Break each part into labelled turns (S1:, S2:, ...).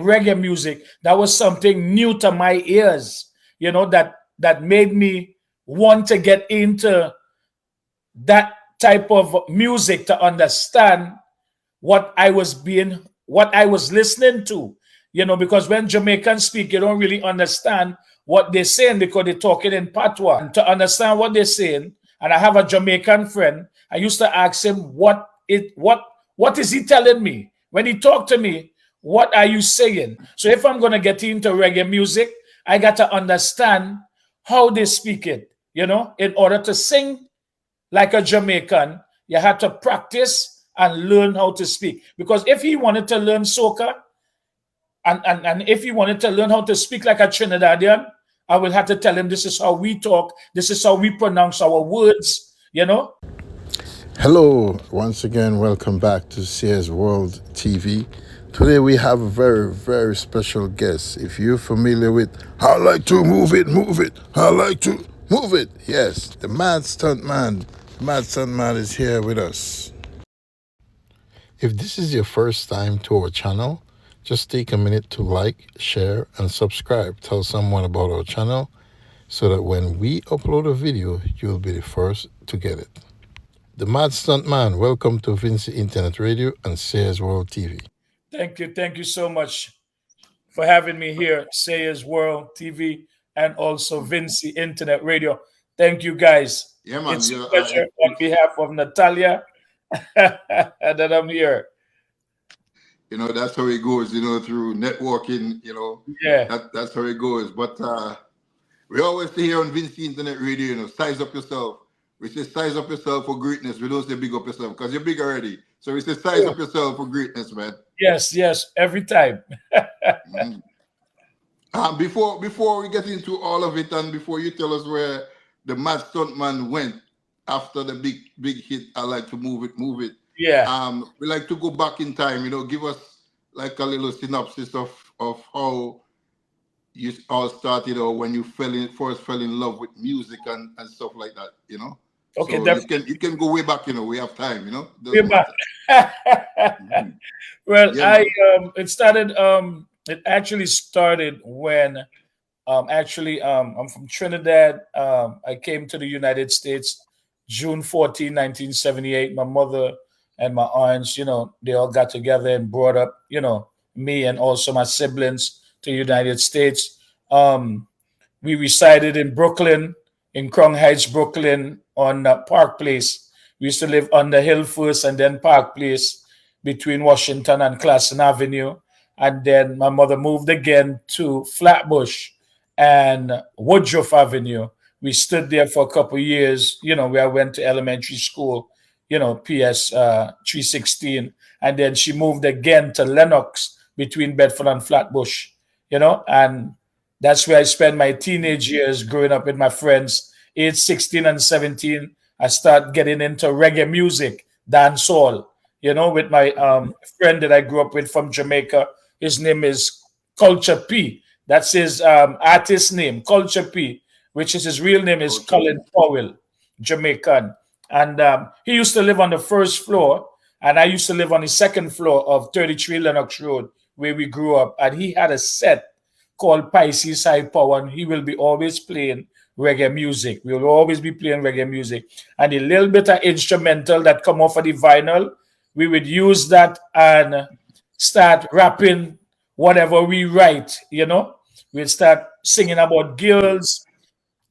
S1: reggae music, that was something new to my ears, that made me want to get into that type of music to understand what I was listening to. Because when Jamaicans speak, you don't really understand what they're saying because they're talking in patois. And to understand what they're saying, and I have a Jamaican friend, I used to ask him what is he telling me? When he talked to me, what are you saying? So if I'm gonna get into reggae music, I got to understand how they speak it, in order to sing like a Jamaican, you had to practice and learn how to speak. Because if he wanted to learn soca and if he wanted to learn how to speak like a Trinidadian, I will have to tell him this is how we talk, this is how we pronounce our words.
S2: Hello, once again, welcome back to CS World TV. Today we have a very, very special guest. If you're familiar with I like to move it, I like to move it. Yes, the Mad Stuntman. The Mad Stuntman is here with us. If this is your first time to our channel, just take a minute to like, share, and subscribe. Tell someone about our channel so that when we upload a video, you'll be the first to get it. The Mad Stuntman, welcome to Vinci Internet Radio and Sayers World TV.
S1: Thank you so much for having me here, Sayers World TV, and also Vinci Internet Radio. Thank you, guys.
S3: Yeah, man.
S1: It's a pleasure on behalf of Natalia that I'm here.
S3: That's how it goes, through networking,
S1: Yeah.
S3: that's how it goes. But we always say here on Vinci Internet Radio, size up yourself. We say size up yourself for greatness. We don't say big up yourself because you're big already. So we say size up yourself for greatness, man.
S1: Yes, every time.
S3: Before we get into all of it and before you tell us where the Mad Stuntman went after the big hit, I like to move it.
S1: Yeah.
S3: We like to go back in time, give us like a little synopsis of how you all started or when you first fell in love with music and stuff like that,
S1: Okay,
S3: so
S1: definitely.
S3: you can go way back, we have time,
S1: Way back. Well,
S3: Yeah,
S1: it actually started when I'm from Trinidad. I came to the United States June 14, 1978. My mother and my aunts, they all got together and brought up, me and also my siblings to the United States. We resided in Brooklyn, in Crown Heights, Brooklyn, on Park Place. We used to live on the hill first and then Park Place between Washington and Classen Avenue. And then my mother moved again to Flatbush and Woodruff Avenue. We stood there for a couple of years, where I went to elementary school, PS 316. And then she moved again to Lenox between Bedford and Flatbush, and that's where I spent my teenage years growing up with my friends. Age 16 and 17, I start getting into reggae music, dancehall, with my friend that I grew up with from Jamaica. His name is Culture P. That's his artist name, Culture P, which is his real name is Colin Powell, Jamaican. And he used to live on the first floor, and I used to live on the second floor of 33 Lenox Road, where we grew up. And he had a set called Pisces High Power, and he will be always playing reggae music. We will always be playing reggae music. And a little bit of instrumental that come off of the vinyl, we would use that and start rapping whatever we write, We'd start singing about girls,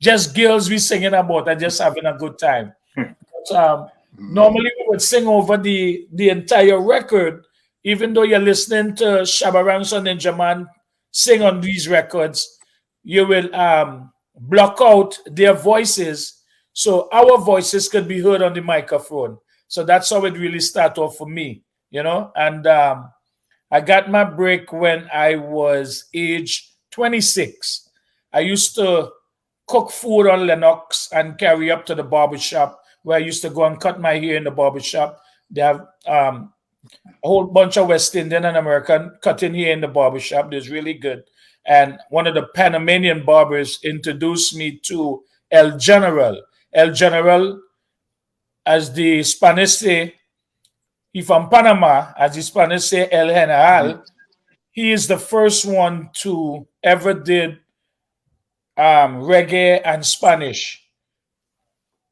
S1: just girls we singing about and just having a good time. But, normally we would sing over the entire record, even though you're listening to Shabba Ransom and Jaman sing on these records, you will block out their voices so our voices could be heard on the microphone. So that's how it really started off for me, And I got my break when I was age 26. I used to cook food on Lenox and carry up to the barbershop where I used to go and cut my hair in the barbershop. They have a whole bunch of West Indian and American cutting hair in the barbershop. It's really good. And one of the Panamanian barbers introduced me to El General. El General, as the Spanish say, he from Panama, as the Spanish say El General. he is the first one to ever did reggae and Spanish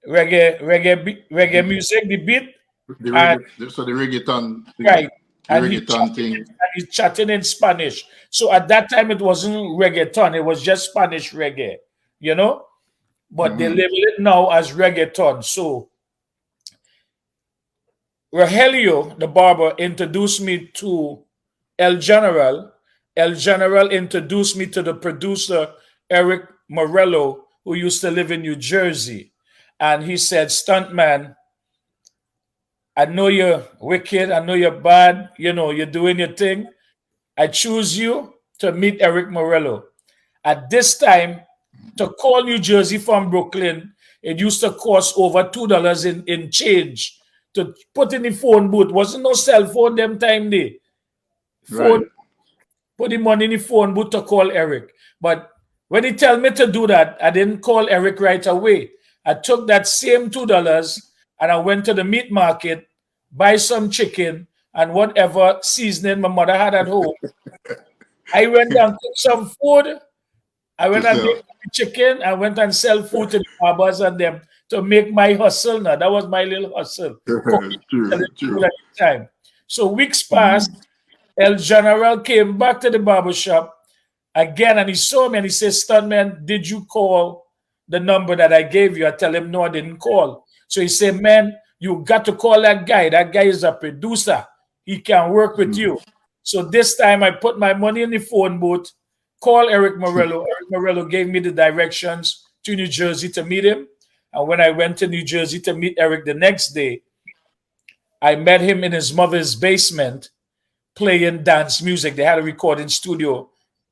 S1: reggae music, the beat,
S3: The
S1: and
S3: reggae, so the reggaeton thing,
S1: right,
S3: the
S1: and
S3: reggaeton thing.
S1: he's chatting in Spanish. So at that time, it wasn't reggaeton; it was just Spanish reggae, you know. But they
S3: Mm-hmm.
S1: label it now as reggaeton. So Rogelio, the barber, introduced me to El General. El General introduced me to the producer, Eric Morello, who used to live in New Jersey. And he said, Stuntman, I know you're wicked. I know you're bad. You know, you're doing your thing. I choose you to meet Eric Morello. At this time, to call New Jersey from Brooklyn, it used to cost over $2 in change to put in the phone booth. Wasn't no cell phone them time day. Phone,
S3: Right.
S1: put the money in the phone booth to call Eric. But when he tell me to do that, I didn't call Eric right away. I took that same $2 and I went to the meat market, buy some chicken and whatever seasoning my mother had at home. I went and cooked some food. I went and
S3: Yourself.
S1: make chicken. I went and sell food to the barbers and them to make my hustle. Now that was my little hustle, cooking, selling
S3: True,
S1: food
S3: true.
S1: at the time. So weeks passed.
S3: Mhm.
S1: El General came back to the barber shop again, and he saw me and he says, "Stuntman, did you call the number that I gave you?" I tell him, "No, I didn't call." So he said, "Man, you got to call that guy. That guy is a producer. He can work with
S3: Mhm.
S1: you." So this time I put my money in the phone booth, call Eric Morello. Eric Morello gave me the directions to New Jersey to meet him. And when I went to New Jersey to meet Eric the next day, I met him in his mother's basement playing dance music. They had a recording studio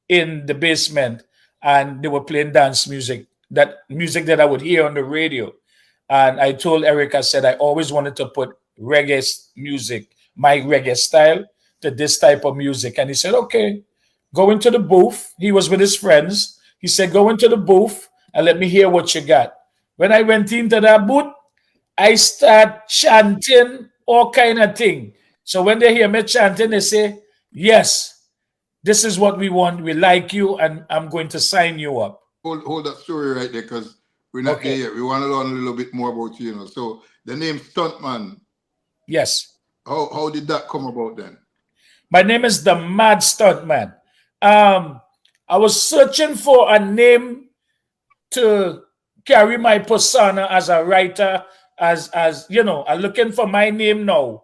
S1: in the basement and they were playing dance music, that music that I would hear on the radio. And I told Eric, I said, I always wanted to put reggae music, my reggae style, to this type of music. And he said, okay, go into the booth. He was with his friends. He said, go into the booth and let me hear what you got. When I went into that booth, I start chanting all kind of thing. So when they hear me chanting, they say, yes, this is what we want. We like you, and I'm going to sign you up.
S3: Hold that story right there, because we're not there
S1: Okay.
S3: yet. We want to learn a little bit more about you, So the name Stuntman,
S1: Yes.
S3: how did that come about then?
S1: My name is the Mad Stuntman. Um, I was searching for a name to carry my persona as a writer, as you know, I'm looking for my name now,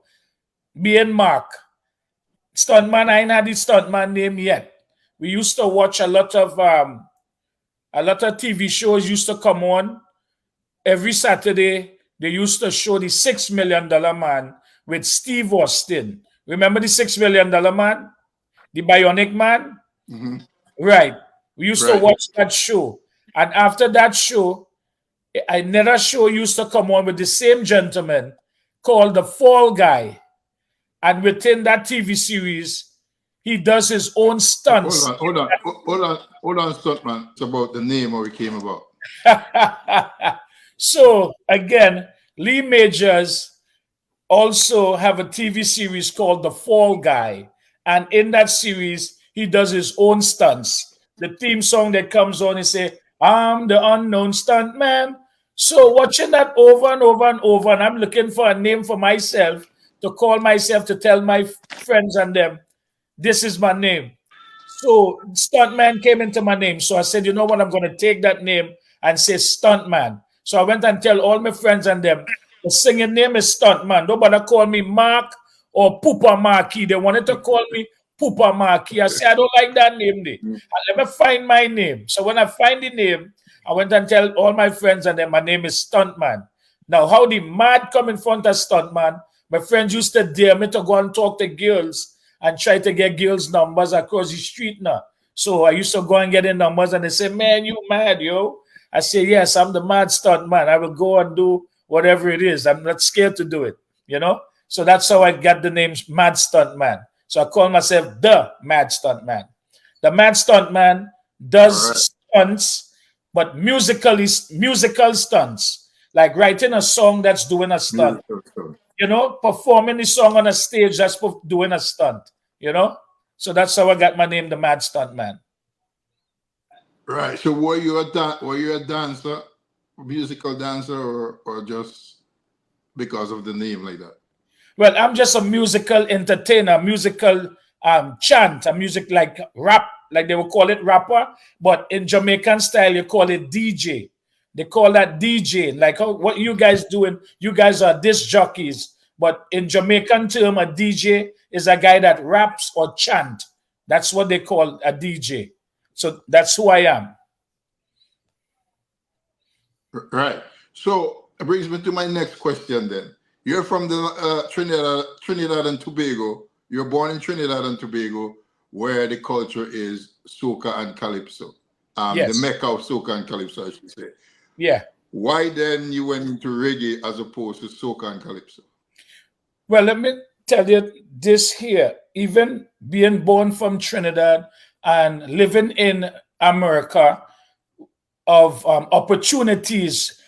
S1: being Mark. Stuntman, I ain't had the stuntman name yet. We used to watch a lot of TV shows used to come on every Saturday. They used to show the $6 million man with Steve Austin. Remember the $6 million man, the Bionic Man?
S3: Hmm.
S1: Right. We used to
S3: Right.
S1: watch that show, and after that show, another show used to come on with the same gentleman called the Fall Guy, and within that TV series, he does his own
S3: Hold
S1: stunts.
S3: on, hold on, Stuntman. It's about the name how it came about.
S1: So again, Lee Majors also have a TV series called The Fall Guy, and in that series, he does his own stunts. The theme song that comes on, he say, "I'm the unknown stunt man." So watching that over and over and over, and I'm looking for a name for myself to call myself to tell my friends and them, this is my name. So Stuntman came into my name. So I said, you know what, I'm going to take that name and say Stuntman. So I went and tell all my friends and them, the singing name is Stuntman. Nobody call me Mark or Poopa Marky. They wanted to call me Poopa Marky. I said, I don't like that name.
S3: Mm.
S1: Let me find my name. So when I find the name, I went and tell all my friends and them, my name is Stuntman. Now, how the mad come in front of Stuntman, my friends used to dare me to go and talk to girls and try to get girls' numbers across the street now. So I used to go and get the numbers and they say, man, you mad, yo. I say, yes, I'm the mad stunt man. I will go and do whatever it is. I'm not scared to do it, you know? So that's how I got the name Mad Stunt Man. So I call myself the Mad Stunt Man. The Mad Stunt Man
S3: All right.
S1: does stunts, but musical stunts, like writing a song that's doing a stunt,
S3: Musical stuff.
S1: you know, performing the song on a stage that's doing a stunt, you know. So that's how I got my name, the Mad Stuntman.
S3: Right. So were you a dancer, musical dancer, or just because of the name like that?
S1: Well, I'm just a musical entertainer, musical chant, a music like rap, like they would call it rapper, but in Jamaican style, you call it DJ. They call that DJ, like how, what you guys doing. You guys are disc jockeys, but in Jamaican term, a DJ is a guy that raps or chant. That's what they call a DJ. So that's who I am.
S3: Right. So it brings me to my next question then. You're from the Trinidad and Tobago. You're born in Trinidad and Tobago, where the culture is soca and calypso. The
S1: Yes.
S3: mecca of soca and calypso, I should say.
S1: Yeah.
S3: Why then you went into reggae as opposed to soca and calypso?
S1: Well, let me tell you this here. Even being born from Trinidad and living in America, of opportunities.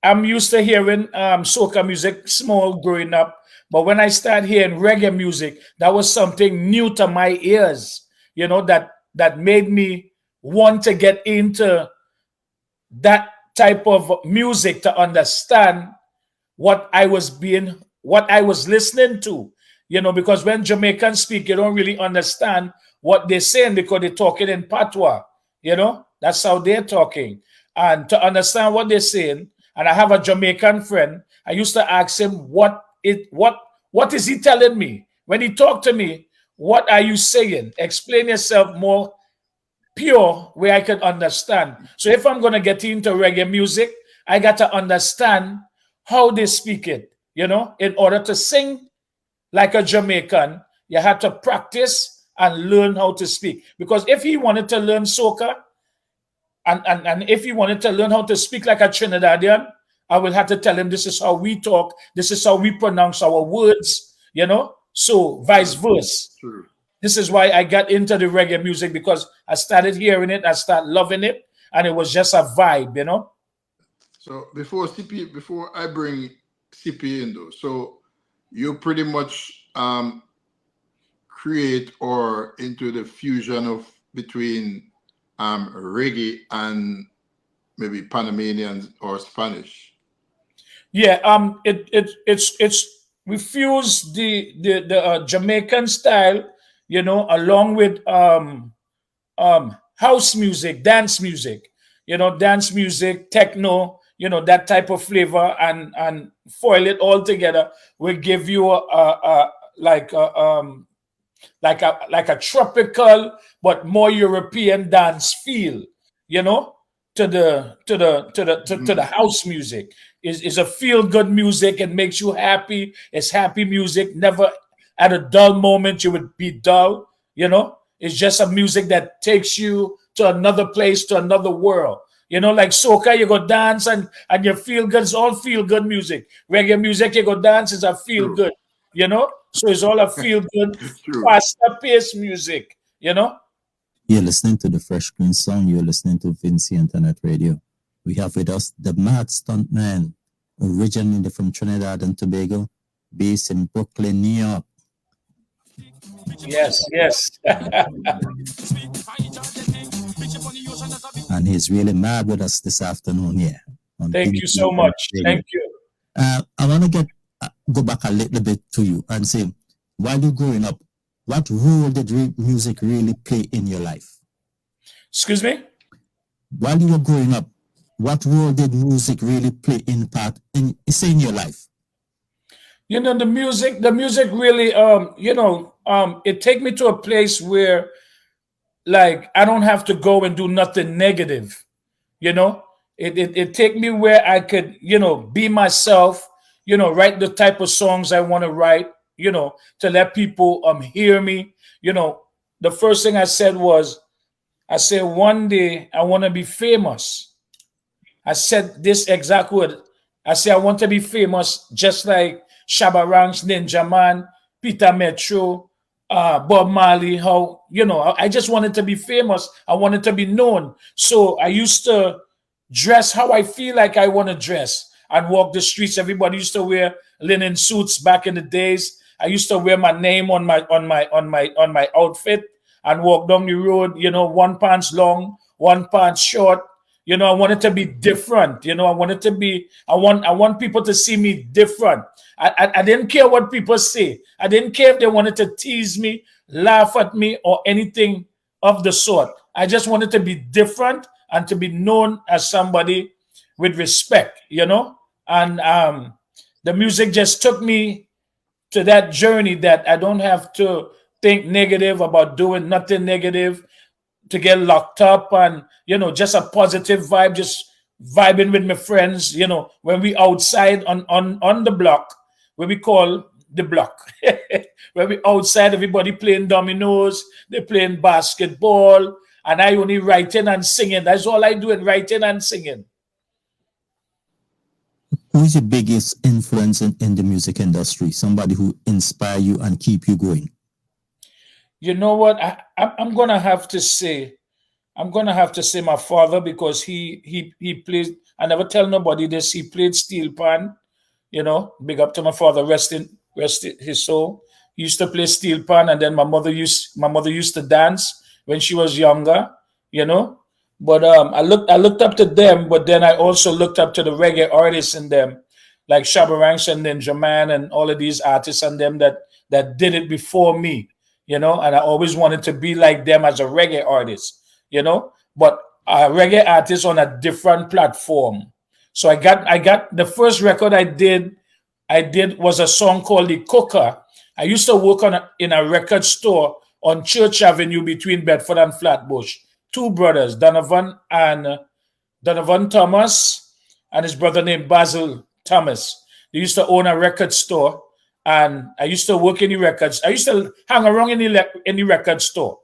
S1: I'm used to hearing soca music small growing up, but when I started hearing reggae music, that was something new to my ears. You know that made me want to get into that type of music to understand what I was listening to. You know, because when Jamaicans speak, you don't really understand what they're saying because they're talking in patois. You know, that's how they're talking. And to understand what they're saying, and I have a Jamaican friend, I used to ask him what is he telling me? When he talked to me, what are you saying? Explain yourself more pure where I can understand. So if I'm gonna get into reggae music, I got to understand how they speak it, you know, in order to sing like a Jamaican, you had to practice and learn how to speak. Because if he wanted to learn soca and if he wanted to learn how to speak like a Trinidadian, I will have to tell him this is how we talk, this is how we pronounce our words, you know. So vice versa.
S3: True.
S1: This is why I got into the reggae music because I started hearing it, I started loving it, and it was just a vibe, you know.
S3: So before I bring CP in though, so you pretty much create or into the fusion of between reggae and maybe Panamanian or Spanish.
S1: Yeah, it's we fuse the Jamaican style, you know, along with house music, dance music, you know, dance music, techno, you know, that type of flavor, and foil it all together will give you a like a like a tropical but more European dance feel, you know, to the
S3: Mhm.
S1: house music. Is a feel good music. It makes you happy. It's happy music. Never at a dull moment you would be dull. You know, it's just a music that takes you to another place, to another world. You know, like soca, you go dance and you feel good. It's all feel good music. Reggae music, you go dance, it's a feel
S3: True.
S1: good. You know, so it's all a feel good,
S3: True.
S1: faster paced music. You know.
S4: You're listening to the Fresh Green Song. You're listening to Vinci Internet Radio. We have with us the Mad Stuntman, originally from Trinidad and Tobago, based in Brooklyn, New York.
S1: Yes, yes.
S4: And he's really mad with us this afternoon here. On
S1: Thank you
S4: BBC
S1: so
S4: Internet
S1: much.
S4: Radio.
S1: Thank you.
S4: I want to go back a little bit to you and say, while you're growing up, what role did music really play in your life?
S1: Excuse me?
S4: While you were growing up, what role did music really play in your life?
S1: You know, the music really you know, it take me to a place where like I don't have to go and do nothing negative, you know. It take me where I could, you know, be myself, you know, write the type of songs I want to write, you know, to let people hear me. You know, the first thing I said was, I said one day I want to be famous. I said this exact word. I said I want to be famous just like Shabba Ranks, Ninja Man, Peter Metro, Bob Marley. How, you know, I just wanted to be famous. I wanted to be known. So I used to dress how I feel like I want to dress and walk the streets. Everybody used to wear linen suits back in the days. I used to wear my name on my outfit and walk down the road, one pants long, one pants short. I want it to be different. I want it to be, I want people to see me different. I didn't care what people say. I didn't care if they wanted to tease me, laugh at me, or anything of the sort. I just wanted to be different and to be known as somebody with respect, And the music just took me to that journey that I don't have to think negative about doing nothing negative to get locked up, and just a positive vibe, just vibing with my friends, when we outside on the block, where we call the block. When we outside, everybody playing dominoes, they playing basketball, and I only writing and singing. That's all I do, in writing and singing.
S4: Who is your biggest influence in the music industry? Somebody who inspire you and keep you going?
S1: You know what? I'm gonna have to say, my father, because he played. I never tell nobody this. He played steel pan. Big up to my father. Rest his soul. He used to play steel pan, and then my mother used to dance when she was younger. But I looked up to them, but then I also looked up to the reggae artists in them, like Shabba Ranks and Ninja Man and all of these artists and them that did it before me. And I always wanted to be like them as a reggae artist, but a reggae artist on a different platform. So I got the first record I did was a song called The Cooker. I used to work in a record store on Church Avenue between Bedford and Flatbush. Two brothers, Donovan Thomas and his brother named Basil Thomas. They used to own a record store, and I used to work in the records. I used to hang around in the record store,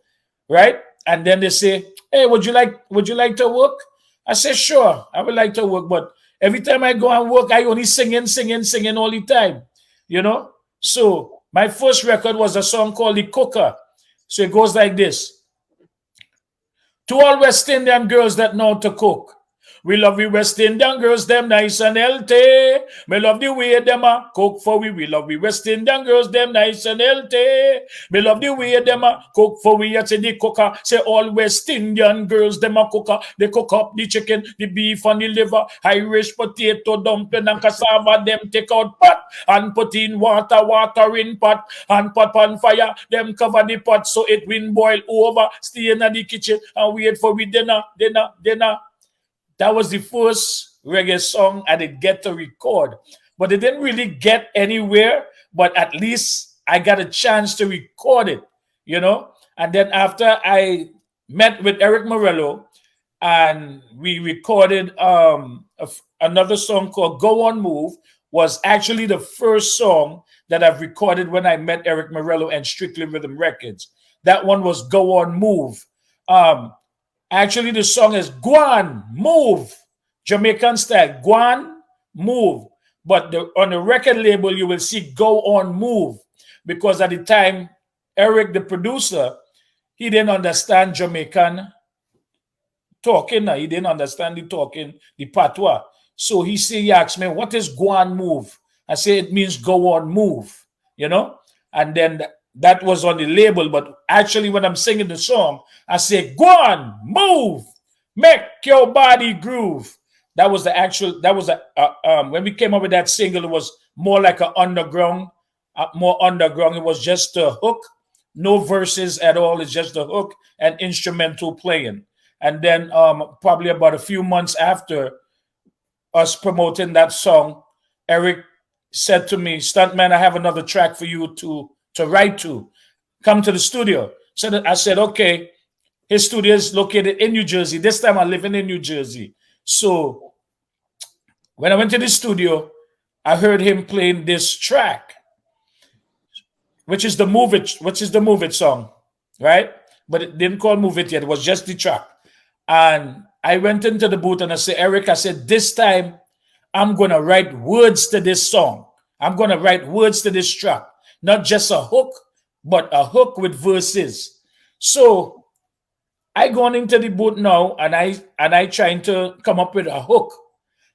S1: right? And then they say, "Hey, would you like to work?" I say, "Sure, I would like to work." But every time I go and work, I only singing all the time, So my first record was a song called The Cooker. So it goes like this. To all West Indian girls that know to cook, we love we West Indian girls, them nice and healthy. Me love the way them a cook for we. We love we West Indian girls, them nice and healthy. Me love the way them a cook for we. I say the cooker, say all West Indian girls, them a cooker. They cook up the chicken, the beef and the liver, Irish potato, dumpling and cassava. Them take out pot and put in water in pot and pot on fire. Them cover the pot so it will boil over. Stay in the kitchen and wait for we dinner. That was the first reggae song I did get to record. But it didn't really get anywhere, but at least I got a chance to record it, And then after I met with Eric Morello, and we recorded another song called Go On Move, was actually the first song that I've recorded when I met Eric Morello and Strictly Rhythm Records. That one was Go On Move. Actually, the song is Guan Move, Jamaican style. Guan Move. But on the record label, you will see Go On Move, because at the time, Eric, the producer, he didn't understand Jamaican talking. He didn't understand the talking, the patois. So he asked me, "What is Guan Move?" I say, "It means go on move," And then that was on the label, but actually when I'm singing the song, I say, "Go on, move, make your body groove." That was when we came up with that single, it was more like more underground. It was just a hook, no verses at all. It's just a hook and instrumental playing. And then probably about a few months after us promoting that song, Eric said to me, "Stuntman, I have another track for you to write to. Come to the studio." So I said, okay. His studio is located in New Jersey. This time I'm living in New Jersey. So when I went to the studio, I heard him playing this track, which is the Move It song, right? But it didn't call Move It yet. It was just the track. And I went into the booth and I said, "Eric," I said, "this time I'm going to write words to this song. I'm going to write words to this track. Not just a hook, but a hook with verses." So I gone into the booth now and I trying to come up with a hook.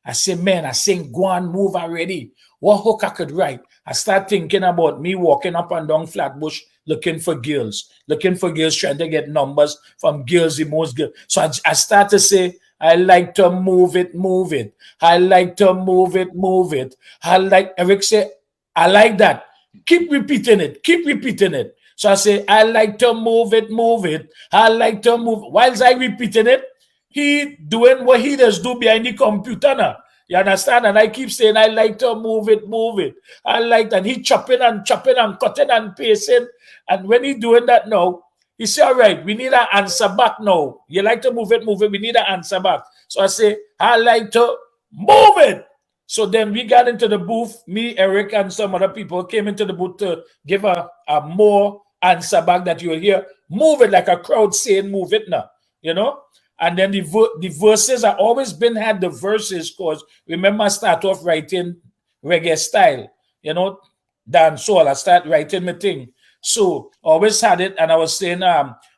S1: I say, "Man, I sing Go On Move already. What hook I could write?" I start thinking about me walking up and down Flatbush looking for girls, trying to get numbers from girls, the most girls. So I start to say, I like to move it, move it. I like to move it, move it. I like, Eric say, I like that. Keep repeating it, keep repeating it. So I say, I like to move it, move it. I like to move. Whilst I repeating it, he doing what he does do behind the computer now. You understand? And I keep saying, I like to move it, move it. I like that. He chopping and cutting and pasting. And when he doing that now, he say, all right, we need an answer back now. You like to move it, move it. We need an answer back. So I say, I like to move it. So then we got into the booth. Me, Eric, and some other people came into the booth to give a more answer back that you'll hear. Move it, like a crowd saying, move it now. You know? And then the verses, I always been had the verses because remember I start off writing reggae style, you know, dancehall. I start writing my thing. So always had it, and I was saying,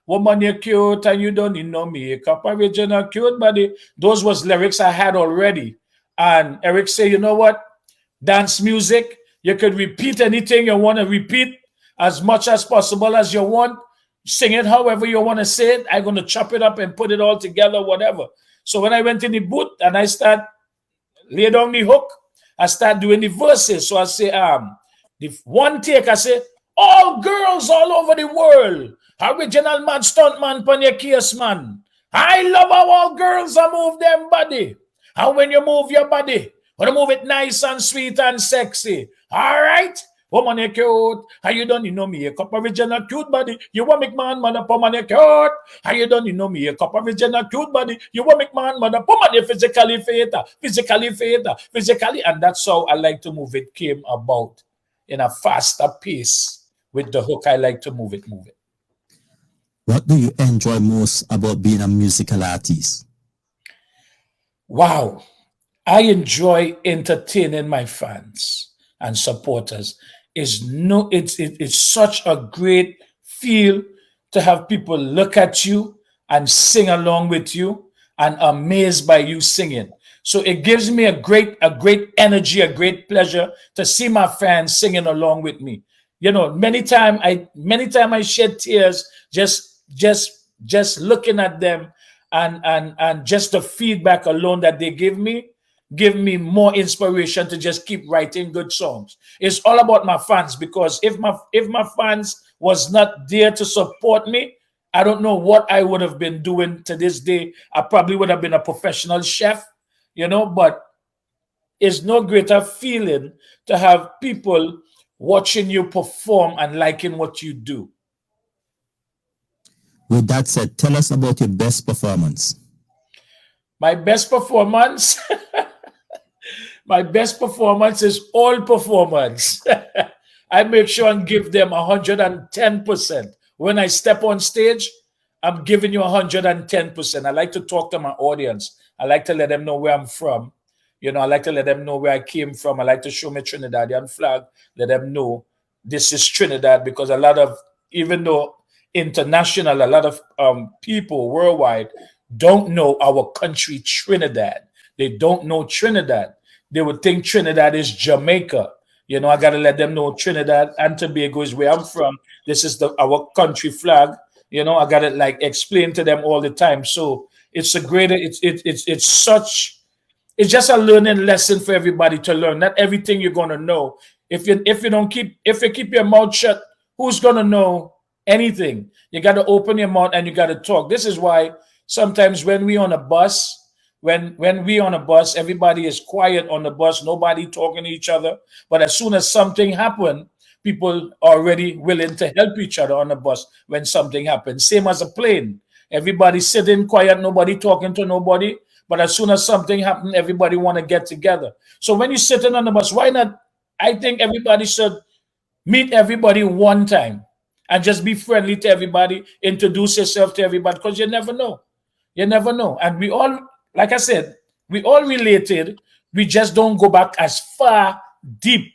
S1: woman, you're cute and you don't need no makeup, original cute body. Those was lyrics I had already. And Eric said, you know what? Dance music, you could repeat anything you want to repeat as much as possible as you want. Sing it however you want to say it. I'm going to chop it up and put it all together, whatever. So when I went in the booth and I start lay down the hook, I start doing the verses. So I say, the one take, I say, all girls all over the world, original MAD STUNTMAN pon your case, man. I love how all girls move them body. How when you move your body, when you move it nice and sweet and sexy. All right? Woman, you cute. How you done? You know me, a cup original cute body. You want make man, mother, woman, you cute. How you done? You know me, a cup original cute body. You want make man, mother, woman, you physically physically. And that's how I like to move it came about in a faster pace with the hook. I like to move it, move it.
S4: What do you enjoy most about being a musical artist?
S1: Wow. I enjoy entertaining my fans and supporters. It's such a great feel to have people look at you and sing along with you and amazed by you singing. So it gives me a great energy, a great pleasure to see my fans singing along with me. You know, many time I shed tears just looking at them and just the feedback alone that they give me more inspiration to just keep writing good songs. It's all about my fans, because if my fans was not there to support me, I don't know what I would have been doing to this day. I probably would have been a professional chef, you know, but it's no greater feeling to have people watching you perform and liking what you do.
S4: With that said, tell us about your best performance.
S1: My best performance? My best performance is all performance. I make sure and give them 110%. When I step on stage, I'm giving you 110%. I like to talk to my audience. I like to let them know where I'm from. You know, I like to let them know where I came from. I like to show my Trinidadian flag, let them know this is Trinidad, because a lot of, even though international, a lot of people worldwide don't know our country, Trinidad. They don't know Trinidad. They would think Trinidad is Jamaica. You know, I got to let them know Trinidad and Tobago is where I'm from. This is our country flag. You know, I got to like explain to them all the time. So it's a greater, it's such, it's just a learning lesson for everybody to learn. Not everything you're going to know. If you keep your mouth shut, who's going to know anything? You got to open your mouth and you got to talk. This is why sometimes when we on a bus, when we on a bus, everybody is quiet on the bus, nobody talking to each other. But as soon as something happens, people are already willing to help each other on the bus when something happens. Same as a plane. Everybody sitting quiet, nobody talking to nobody. But as soon as something happens, everybody want to get together. So when you're sitting on the bus, why not? I think everybody should meet everybody one time and just be friendly to everybody, introduce yourself to everybody, because you never know. You never know. And we all, like I said, we all related. We just don't go back as far deep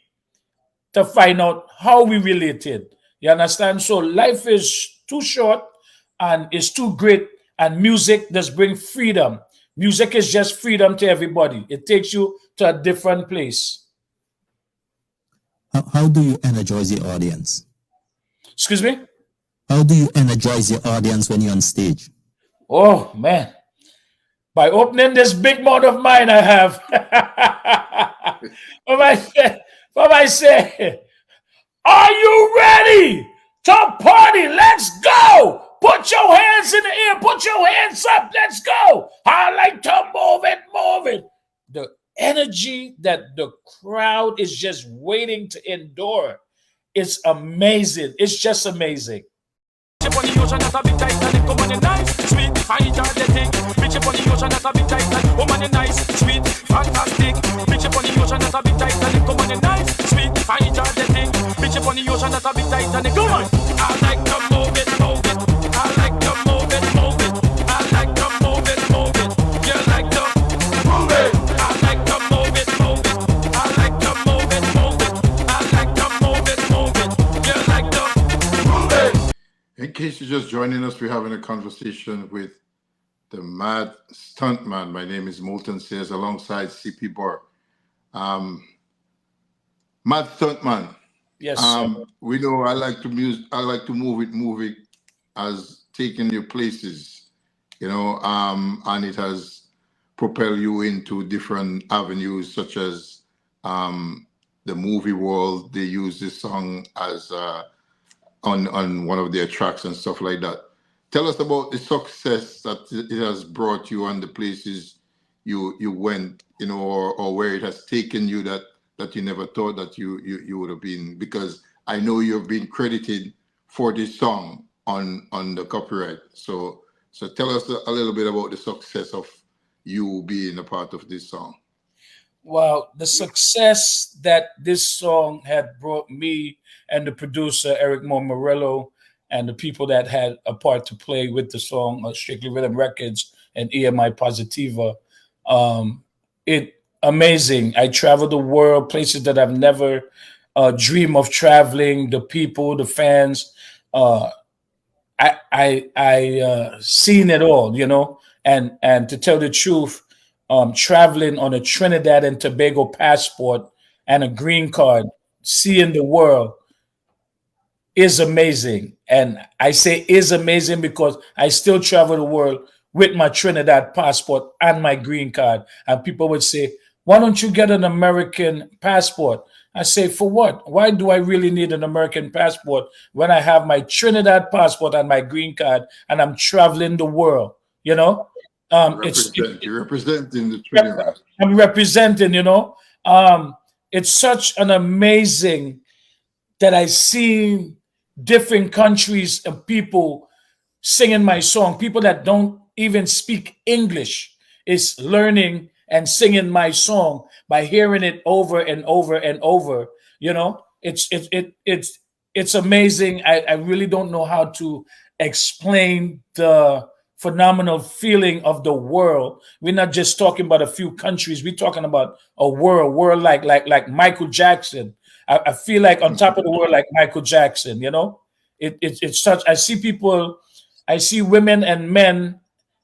S1: to find out how we related. You understand? So life is too short and it's too great. And music does bring freedom. Music is just freedom to everybody. It takes you to a different place.
S4: How do you energize your audience?
S1: Excuse me?
S4: How do you energize your audience when you're on stage?
S1: Oh, man. By opening this big mouth of mine, I have. What I say? Are you ready to party? Let's go. Put your hands in the air. Put your hands up. Let's go. I like to move it, move it. The energy that the crowd is just waiting to endure is amazing. It's just amazing.
S5: Bitch up on the ocean, that's a big Titanic. Come on, you nice, sweet, fine, the thing. Bitch up on the ocean, that's a big Titanic. Come on, you nice, sweet, fantastic. Bitch up on the ocean, that's a big Titanic. Come on, you nice, sweet, fine, the thing. Bitch up on the ocean, that's a big Titanic. Come on, I like to move it, move it. I like to move it, move it. I like to move it, move it. You like to move it. I like to move it, move it. I like to move it, move it. I like to move it, move it. You like to move it.
S3: In case you're just joining us, we're having a conversation with the Mad Stuntman. My name is Moulton Sayers alongside CP Bar. Mad Stuntman.
S1: Yes.
S3: We know I like to move it has taken you places, and it has propelled you into different avenues, such as the movie world. They use this song as on one of their tracks and stuff like that. Tell us about the success that it has brought you and the places you went, or where it has taken you that you never thought that you would have been, because I know you've been credited for this song on the copyright. So tell us a little bit about the success of you being a part of this song.
S1: Well, the success that this song had brought me and the producer, Eric Morello, and the people that had a part to play with the song, Strictly Rhythm Records and EMI Positiva, it amazing. I traveled the world, places that I've never dreamed of traveling, the people, the fans. I seen it all, and to tell the truth, traveling on a Trinidad and Tobago passport and a green card, seeing the world is amazing. And I say is amazing because I still travel the world with my Trinidad passport and my green card. And people would say, why don't you get an American passport? I say, for what? Why do I really need an American passport when I have my Trinidad passport and my green card and I'm traveling the world?
S3: You're representing the Trinidad.
S1: I'm representing, it's such an amazing that I see different countries and people singing my song. People that don't even speak English is learning and singing my song by hearing it over and over and over. It's amazing. I really don't know how to explain the phenomenal feeling of the world. We're not just talking about a few countries. We're talking about a world like Michael Jackson. I feel like on top of the world like Michael Jackson. It's such. I see women and men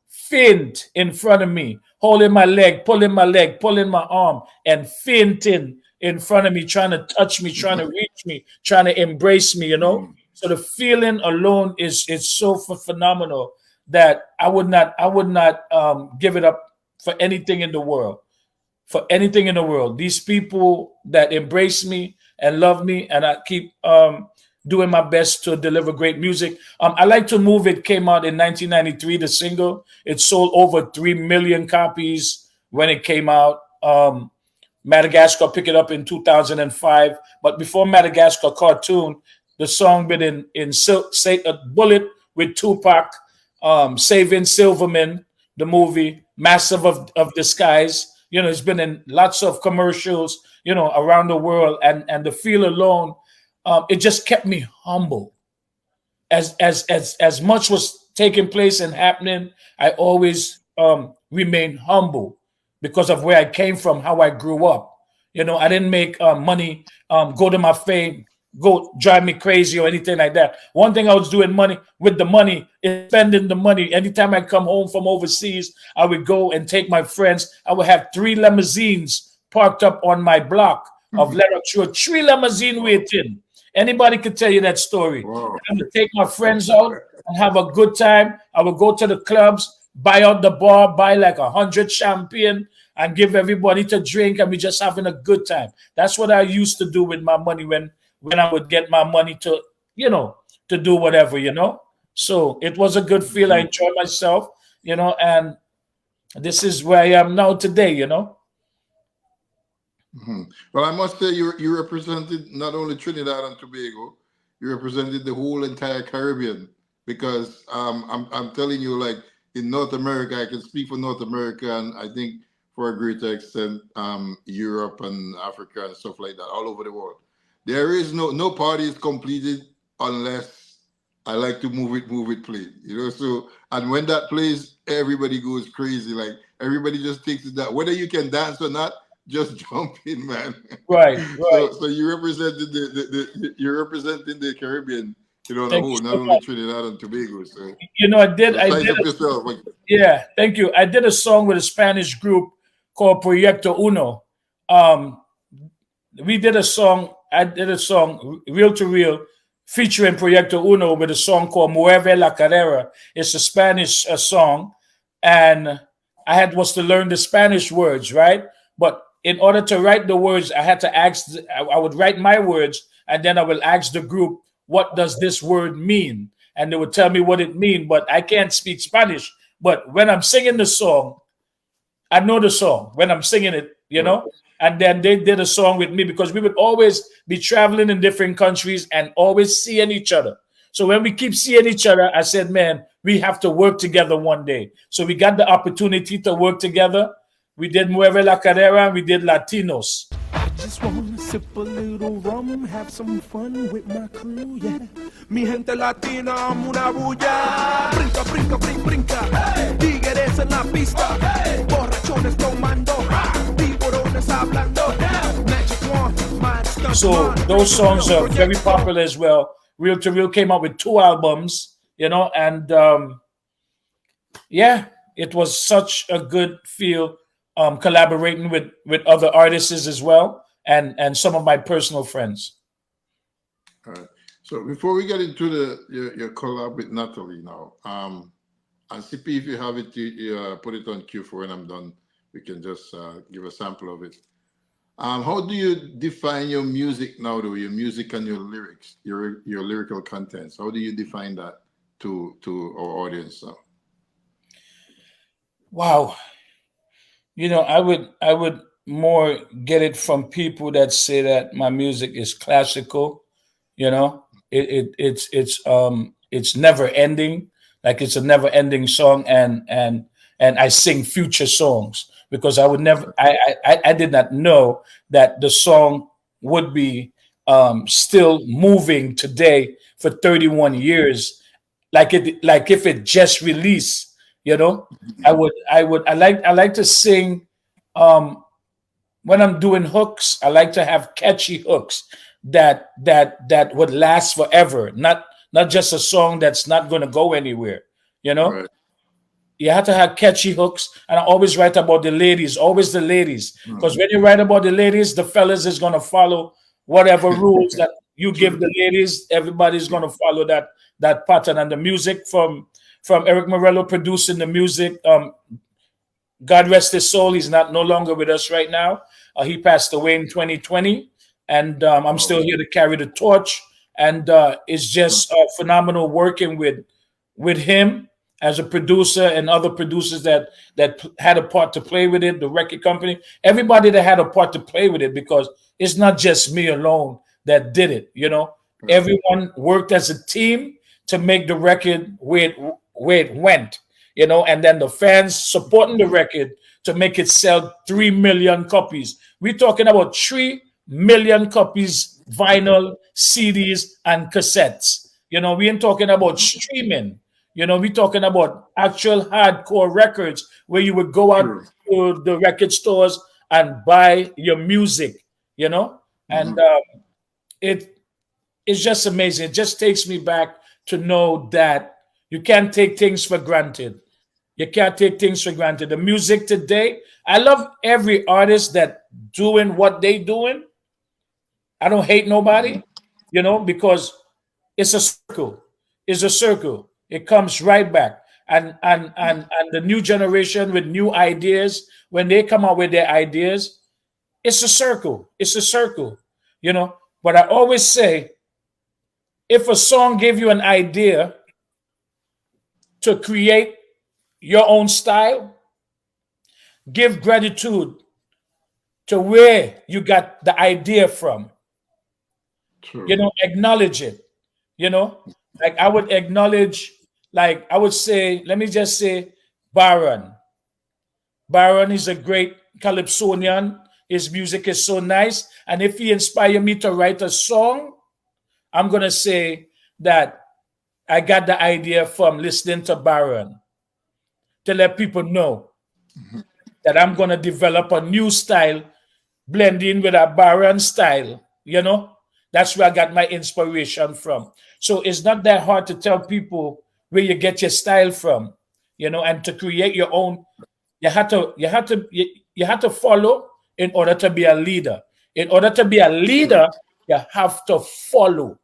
S1: faint in front of me, holding my leg, pulling my arm, and fainting in front of me, trying to touch me, trying to reach me, trying to embrace me. So the feeling alone is so phenomenal that I would not give it up for anything in the world. For anything in the world, these people that embrace me and love me, and I keep doing my best to deliver great music. I Like to Move It came out in 1993, the single. It sold over 3 million copies when it came out. Madagascar picked it up in 2005. But before Madagascar cartoon, the song been in Bullet with Tupac, Saving Silverman, the movie, Massive of Disguise. It's been in lots of commercials, around the world. And the feel alone, it just kept me humble. As much was taking place and happening, I always remain humble because of where I came from, how I grew up. I didn't make money go to my fame, go drive me crazy or anything like that. One thing I was doing with the money is spending the money. Anytime I come home from overseas, I would go and take my friends. I would have 3 limousines parked up on my block of let her through 3 limousine waiting. Anybody could tell you that story.
S3: Wow.
S1: I'm to take my friends out and have a good time. I would go to the clubs, buy out the bar, buy like 100 champagne, and give everybody to drink, and we just having a good time. That's what I used to do with my money when I would get my money to, to do whatever, So it was a good feel. I enjoyed myself, and this is where I am now today,
S3: Well, I must say you represented not only Trinidad and Tobago, you represented the whole entire Caribbean, because I'm telling you, like in North America, I can speak for North America, and I think for a greater extent, Europe and Africa and stuff like that, all over the world. There is no party is completed unless I like to move it, play. So, and when that plays, everybody goes crazy. Like everybody just takes it that whether you can dance or not, just jump in, man.
S1: Right.
S3: So you represented you're representing the Caribbean, the
S1: Thank
S3: whole,
S1: you
S3: not
S1: so
S3: only
S1: much.
S3: Trinidad and Tobago. So
S1: I did.
S3: size up yourself.
S1: Yeah, thank you. I did a song with a Spanish group called Proyecto Uno. We did a song. I did a song, Real to Real, featuring Proyecto Uno with a song called Mueve la Carrera. It's a Spanish song, and I was to learn the Spanish words, right? But in order to write the words, I had to ask. I would write my words, and then I will ask the group, "What does this word mean?" And they would tell me what it means. But I can't speak Spanish. But when I'm singing the song, I know the song when I'm singing it, And then they did a song with me because we would always be traveling in different countries and always seeing each other. So when we keep seeing each other, I said, man, we have to work together one day. So we got the opportunity to work together. We did Mueve la Carrera and we did Latinos.
S5: I just wanna sip a little rum, have some fun with my crew, yeah. Mi gente latina, una bulla. Brinca, brinca, brinca, brinca. Hey. Tigres en la pista. Hey. Borrachones tomando. Tiburones hablando. Magic one, MAD STUNTMAN.
S1: So those songs are very popular as well. Real to Real came out with 2 albums, and yeah, it was such a good feel collaborating with other artists as well, and some of my personal friends.
S3: All right. So before we get into your collab with Natalie now, and CP, if you have it, you put it on queue for when I'm done. We can just give a sample of it. How do you define your music now, though? Your music and your lyrics, your lyrical contents. How do you define that to our audience now?
S1: Wow. I would more get it from people that say that my music is classical. It's never ending, like it's a never ending song, and I sing future songs because I would never. I did not know that the song would be still moving today for 31 years, like if it just released. I like to sing when I'm doing hooks. I like to have catchy hooks that would last forever, not just a song that's not going to go anywhere.
S3: Right.
S1: You have to have catchy hooks, and I always write about the ladies, always the ladies, because when you write about the ladies, the fellas is going to follow whatever rules that you give the ladies. Everybody's going to follow that pattern. And the music from Eric Morello producing the music. God rest his soul. He's no longer with us right now. He passed away in 2020, and I'm still here to carry the torch. And it's just phenomenal working with him as a producer and other producers that had a part to play with it. The record company, everybody that had a part to play with it, because it's not just me alone that did it. Everyone worked as a team to make the record where it went. And then the fans supporting the record to make it sell 3 million copies. We're talking about 3 million copies, vinyl, CDs, and cassettes. We ain't talking about streaming. We're talking about actual hardcore records where you would go out to the record stores and buy your music, and it's just amazing. It just takes me back to know that you can't take things for granted. You can't take things for granted. The music today, I love every artist that doing what they doing, I don't hate nobody, because it's a circle. It's a circle. It comes right back. And the new generation with new ideas, when they come out with their ideas, it's a circle. It's a circle, you know. But I always say, if a song gave you an idea to create your own style, give gratitude to where you got the idea from.
S3: True.
S1: Acknowledge it. Like I would acknowledge, like I would say, let me just say, Baron. Baron is a great calypsonian. His music is so nice. And if he inspired me to write a song, I'm going to say that I got the idea from listening to Baron, to let people know that I'm going to develop a new style, blending with a Baron style. That's where I got my inspiration from. So it's not that hard to tell people where you get your style from, and to create your own. You have to follow in order to be a leader. In order to be a leader, you have to follow.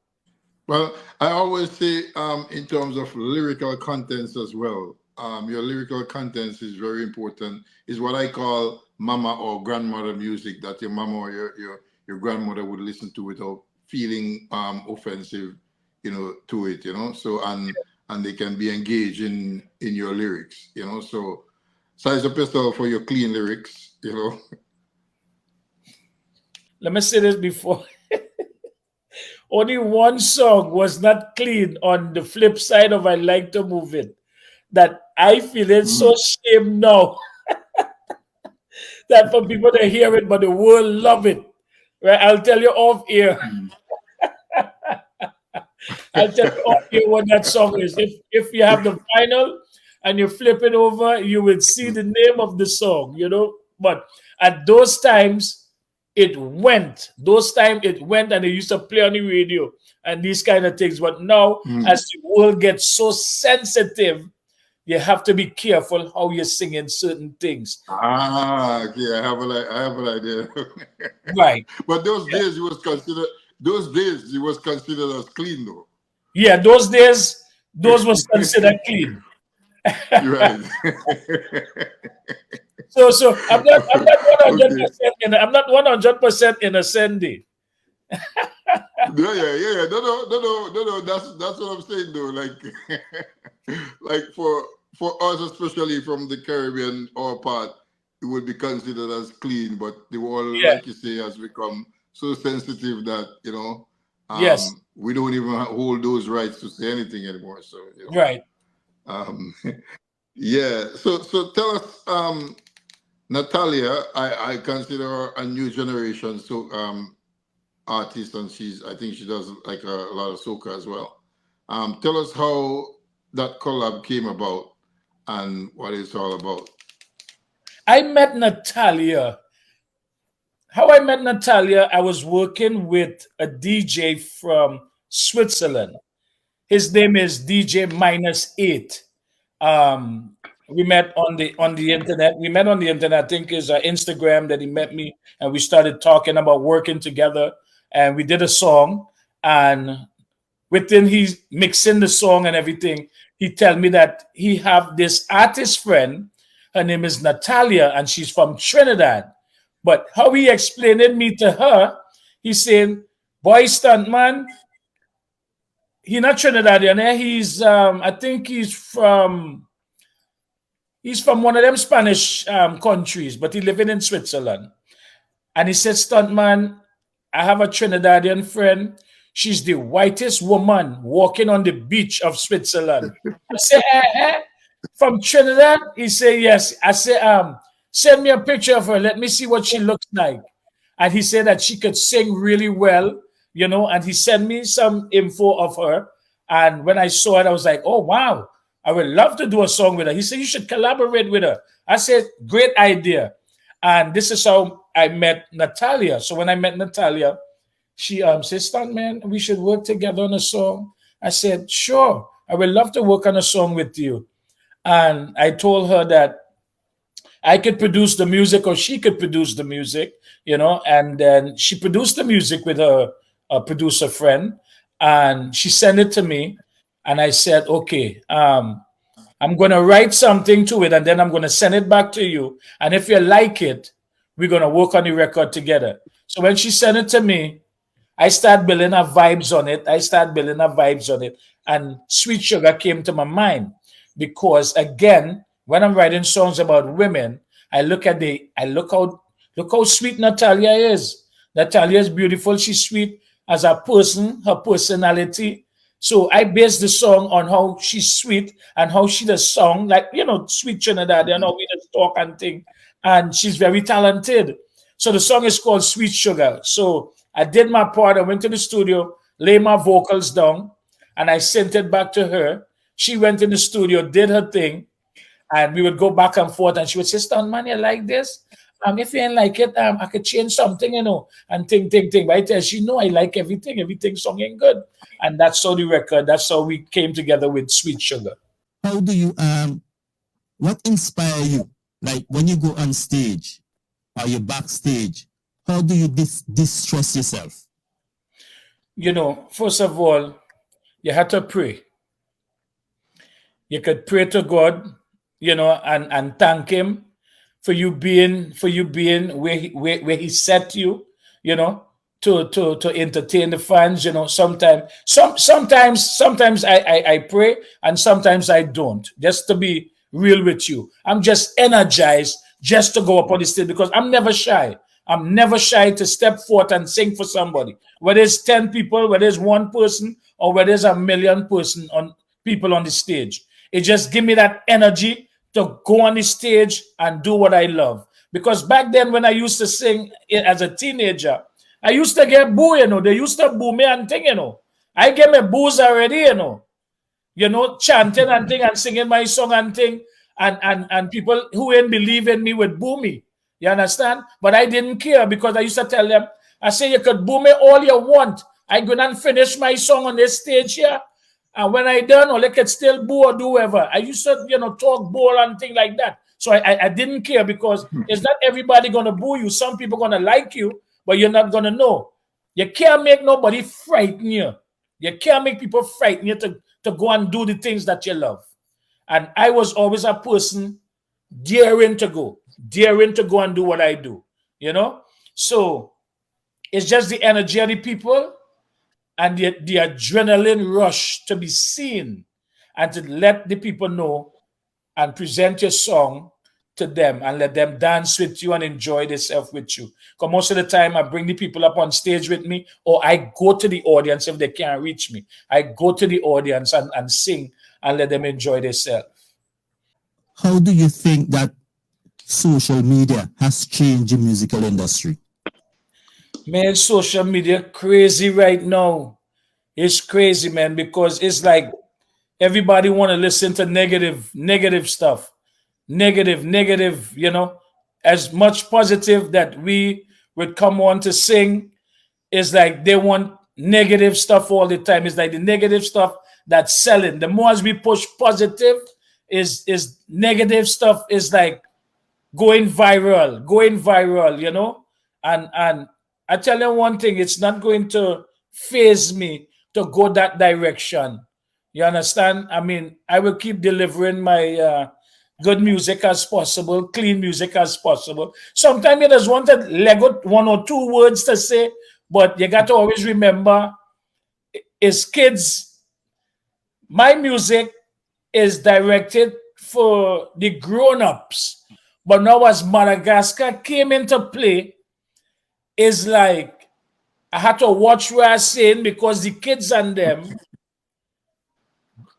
S3: Well, I always say, in terms of lyrical contents as well, your lyrical contents is very important. Is what I call mama or grandmother music that your mama or your grandmother would listen to without feeling offensive, to it, So and they can be engaged in your lyrics, So size up yourself for your clean lyrics,
S1: Let me say this before. Only one song was not clean on the flip side of I Like to Move It. That I feel it's so shame now that for people to hear it, but the world love it. Right? I'll tell you off air. I'll tell you off air what that song is. If you have the vinyl and you flip it over, you will see the name of the song, But at those times, it went. Those times it went, and they used to play on the radio and these kind of things. But now, as the world gets so sensitive, you have to be careful how you're singing certain things.
S3: Okay, I have an idea.
S1: Right.
S3: But those days it was considered as clean though.
S1: Yeah, those days, those was considered clean.
S3: Right.
S1: So I'm not 100% I'm not 100% innocent.
S3: Yeah. No. That's what I'm saying though. Like for us, especially from the Caribbean or part, it would be considered as clean. But the world,
S1: Yeah.
S3: like you say, has become so sensitive that
S1: Yes.
S3: we don't even hold those rights to say anything anymore. So
S1: Right.
S3: Yeah. So tell us, Natalia. I consider her a new generation artist, and I think she does like a lot of soca as well. Tell us how that collab came about and what it's all about.
S1: I met Natalia. How I met Natalia, I was working with a DJ from Switzerland. His name is DJ -8. We met on the internet. We met on the internet. I think is Instagram that he met me, and we started talking about working together. And we did a song, and within he's mixing the song and everything, he tell me that he have this artist friend. Her name is Natalia, and she's from Trinidad. But how he explained me to her, he saying, "Boy, stuntman, he not Trinidadian. He's I think he's from one of them Spanish countries, but he living in Switzerland." And he said, "Stuntman, I have a Trinidadian friend. She's the whitest woman walking on the beach of Switzerland." I said, "From Trinidad?" He said, "Yes." I said, "Send me a picture of her. Let me see what she looks like." And he said that she could sing really well, and he sent me some info of her. And when I saw it, I was like, "Oh, wow. I would love to do a song with her." He said, "You should collaborate with her." I said, "Great idea." And this is how I met Natalia. So when I met Natalia, she said, "Stuntman, we should work together on a song." I said, "Sure. I would love to work on a song with you." And I told her that I could produce the music or she could produce the music, and then she produced the music with her producer friend, and she sent it to me, and I said, okay, I'm going to write something to it and then I'm going to send it back to you. And if you like it, we're going to work on the record together. So when she sent it to me, I started building her vibes on it. And Sweet Sugar came to my mind because, again, when I'm writing songs about women, look how sweet Natalia is. Natalia is beautiful. She's sweet as a person, her personality. So I base the song on how she's sweet and how she does song, like, sweet Trinidad, we just talk and thing. And she's very talented. So the song is called Sweet Sugar. So I did my part. I went to the studio, lay my vocals down, and I sent it back to her. She went in the studio, did her thing, and we would go back and forth. And she would say, "Stuntman, you like this? If you ain't like it, I could change something, and think. But I tell she, no, I like everything. Everything song ain't good." And that's that's how we came together with Sweet Sugar.
S4: How do you what inspire you? Like when you go on stage or you're backstage, how do you distress yourself?
S1: First of all, you have to pray. You could pray to God, and thank him for you being where he set you, to entertain the fans. Sometimes I pray and sometimes I don't. Just to be real with you, I'm just energized just to go up on the stage because I'm never shy. I'm never shy to step forth and sing for somebody. Whether it's 10 people, whether it's one person, or whether it's 1,000,000 people on the stage. It just give me that energy to go on the stage and do what I love. Because back then when I used to sing as a teenager, I used to get boo, They used to boo me and thing, I get my boos already, chanting and thing and singing my song and thing. And people who ain't believe in me would boo me. You understand? But I didn't care because I used to tell them, I say, you could boo me all you want. I go and finish my song on this stage here. And when I done, or they could still boo or do whatever. I used to, talk ball and thing like that. So I didn't care because it's not everybody going to boo you. Some people going to like you, but you're not going to know. You can't make nobody frighten you. You can't make people frighten you to go and do the things that you love. And I was always a person daring to go and do what I do, So it's just the energy of the people and the adrenaline rush to be seen and to let the people know and present your song to them and let them dance with you and enjoy themselves with you. Because most of the time I bring the people up on stage with me, or I go to the audience if they can't reach me. I go to the audience and sing and let them enjoy themselves.
S4: How do you think that social media has changed the musical industry?
S1: Man, social media crazy right now. It's crazy, man, because it's like everybody want to listen to negative stuff. Negative, as much positive that we would come on to sing. It's like they want negative stuff all the time. It's like the negative stuff that's selling. The more as we push positive, is negative stuff is like going viral, and I tell you one thing, it's not going to phase me to go that direction. You understand? I mean, I will keep delivering my good music as possible, clean music as possible. Sometimes you just want to Lego 1 or 2 words to say, but you got to always remember, is kids, my music is directed for the grown-ups. But now as Madagascar came into play, it's like I had to watch where I sing because the kids and them,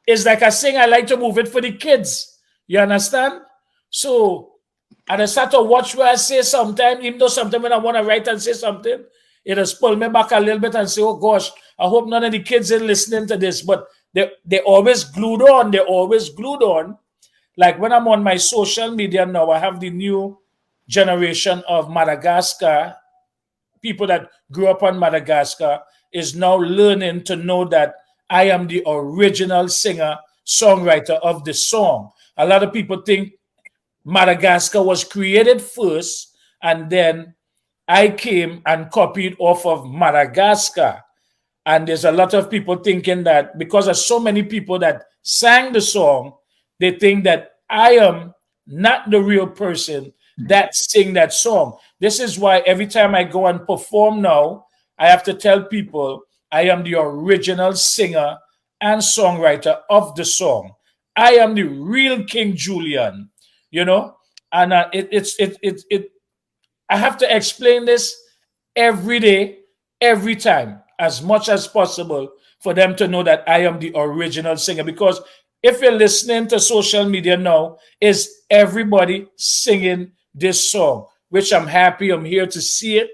S1: it's like I sing, I like to move it for the kids. You understand? So I just have to watch where I say sometimes, even though sometimes when I want to write and say something, it just pull me back a little bit and say, oh gosh, I hope none of the kids are listening to this. But they always glued on. They're always glued on. Like when I'm on my social media now, I have the new generation of Madagascar. People that grew up on Madagascar is now learning to know that I am the original singer, songwriter of the song. A lot of people think Madagascar was created first, and then I came and copied off of Madagascar. And there's a lot of people thinking that because there's so many people that sang the song, they think that I am not the real person that sing that song. This is why every time I go and perform now, I have to tell people I am the original singer and songwriter of the song. I am the real King Julian, you know, and I have to explain this every day, every time, as much as possible for them to know that I am the original singer. Because if you're listening to social media now, is everybody singing this song, which I'm happy. I'm here to see it,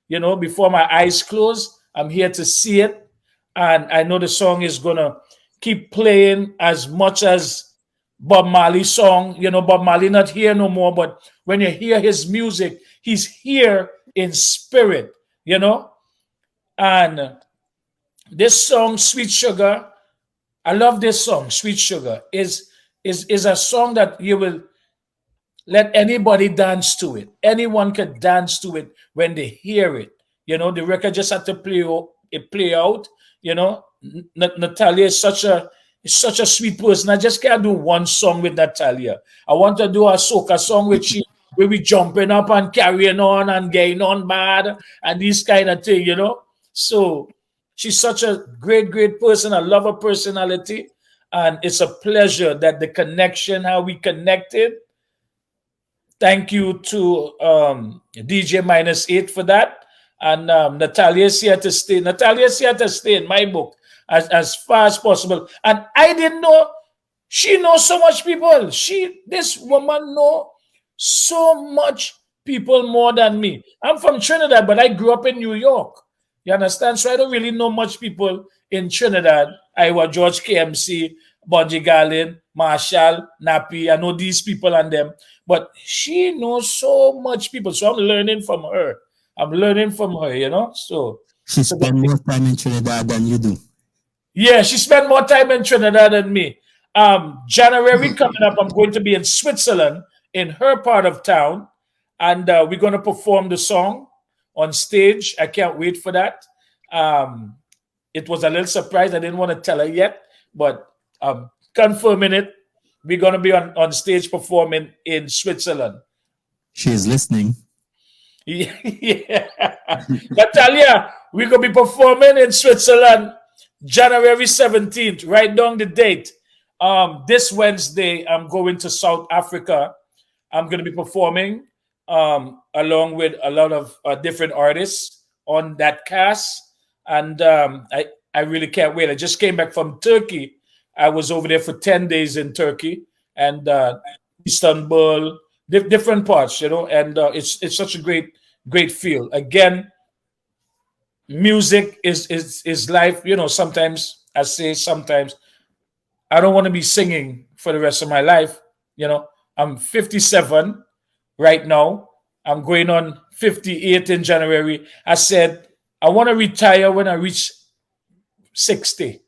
S1: you know, before my eyes close. I'm here to see it. And I know the song is going to keep playing as much as Bob Marley song. You know, Bob Marley not here no more, but when you hear his music, he's here in spirit, you know. And this song, Sweet Sugar, I love this song, Sweet Sugar, is a song that you will let anybody dance to it. Anyone can dance to it when they hear it. You know, the record just had to play out. You know, Natalia is such a sweet person. I just can't do one song with Natalia. I want to do a soca song with she where we jumping up and carrying on and getting on mad and these kind of thing, you know. So she's such a great, great person. I love her personality. And it's a pleasure that the connection, how we connected. Thank you to DJ Minus 8 for that. And Natalia's here to stay. Natalia's here to stay in my book as far as possible. And I didn't know she knows so much people. This woman know so much people more than me. I'm from Trinidad, but I grew up in New York. You understand? So I don't really know much people in Trinidad. Iowa, George KMC, Bungie Garlin, Marshall, Nappy. I know these people and them. But she knows so much people. So I'm learning from her. You know. So
S4: she spent more time in Trinidad than you do.
S1: Yeah, she spent more time in Trinidad than me. January coming up, I'm going to be in Switzerland in her part of town. And we're going to perform the song on stage. I can't wait for that. It was a little surprise. I didn't want to tell her yet, but confirming it. We're going to be on stage performing in Switzerland.
S4: She's listening.
S1: Yeah. Natalia, we're going to be performing in Switzerland January 17th. Write down the date. This Wednesday, I'm going to South Africa. I'm going to be performing along with a lot of different artists on that cast. And I really can't wait. I just came back from Turkey. I was over there for 10 days in Turkey and Istanbul, different parts, you know, and it's such a great feel. Again, music is life. You know, sometimes I say sometimes I don't want to be singing for the rest of my life. You know, I'm 57 right now. I'm going on 58 in January. I said I want to retire when I reach 60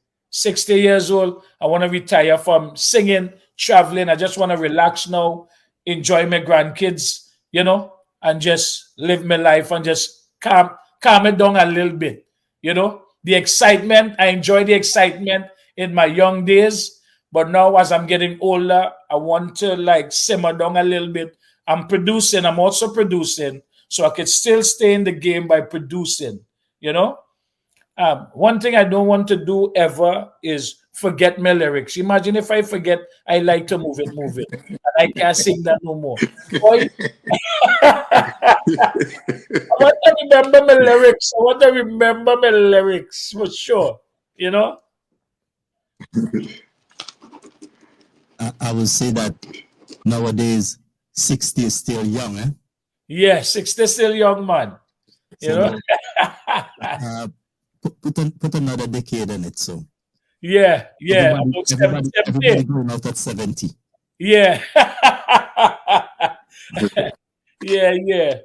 S1: years old. I want to retire from singing, traveling. I just want to relax now, enjoy my grandkids, you know, and just live my life and just calm it down a little bit. You know, the excitement, I enjoy the excitement in my young days. But now as I'm getting older, I want to like simmer down a little bit. I'm also producing, so I could still stay in the game by producing, you know. One thing I don't want to do ever is forget my lyrics. Imagine if I forget, I like to move it. And I can't sing that no more. Boy, I want to remember my lyrics. For sure, you know.
S4: I would say that nowadays 60 is still young, eh?
S1: Yeah, 60 is still young, man. You know?
S4: Put another decade in it, so.
S1: Yeah.
S4: Everybody going out at 70.
S1: Yeah. Yeah.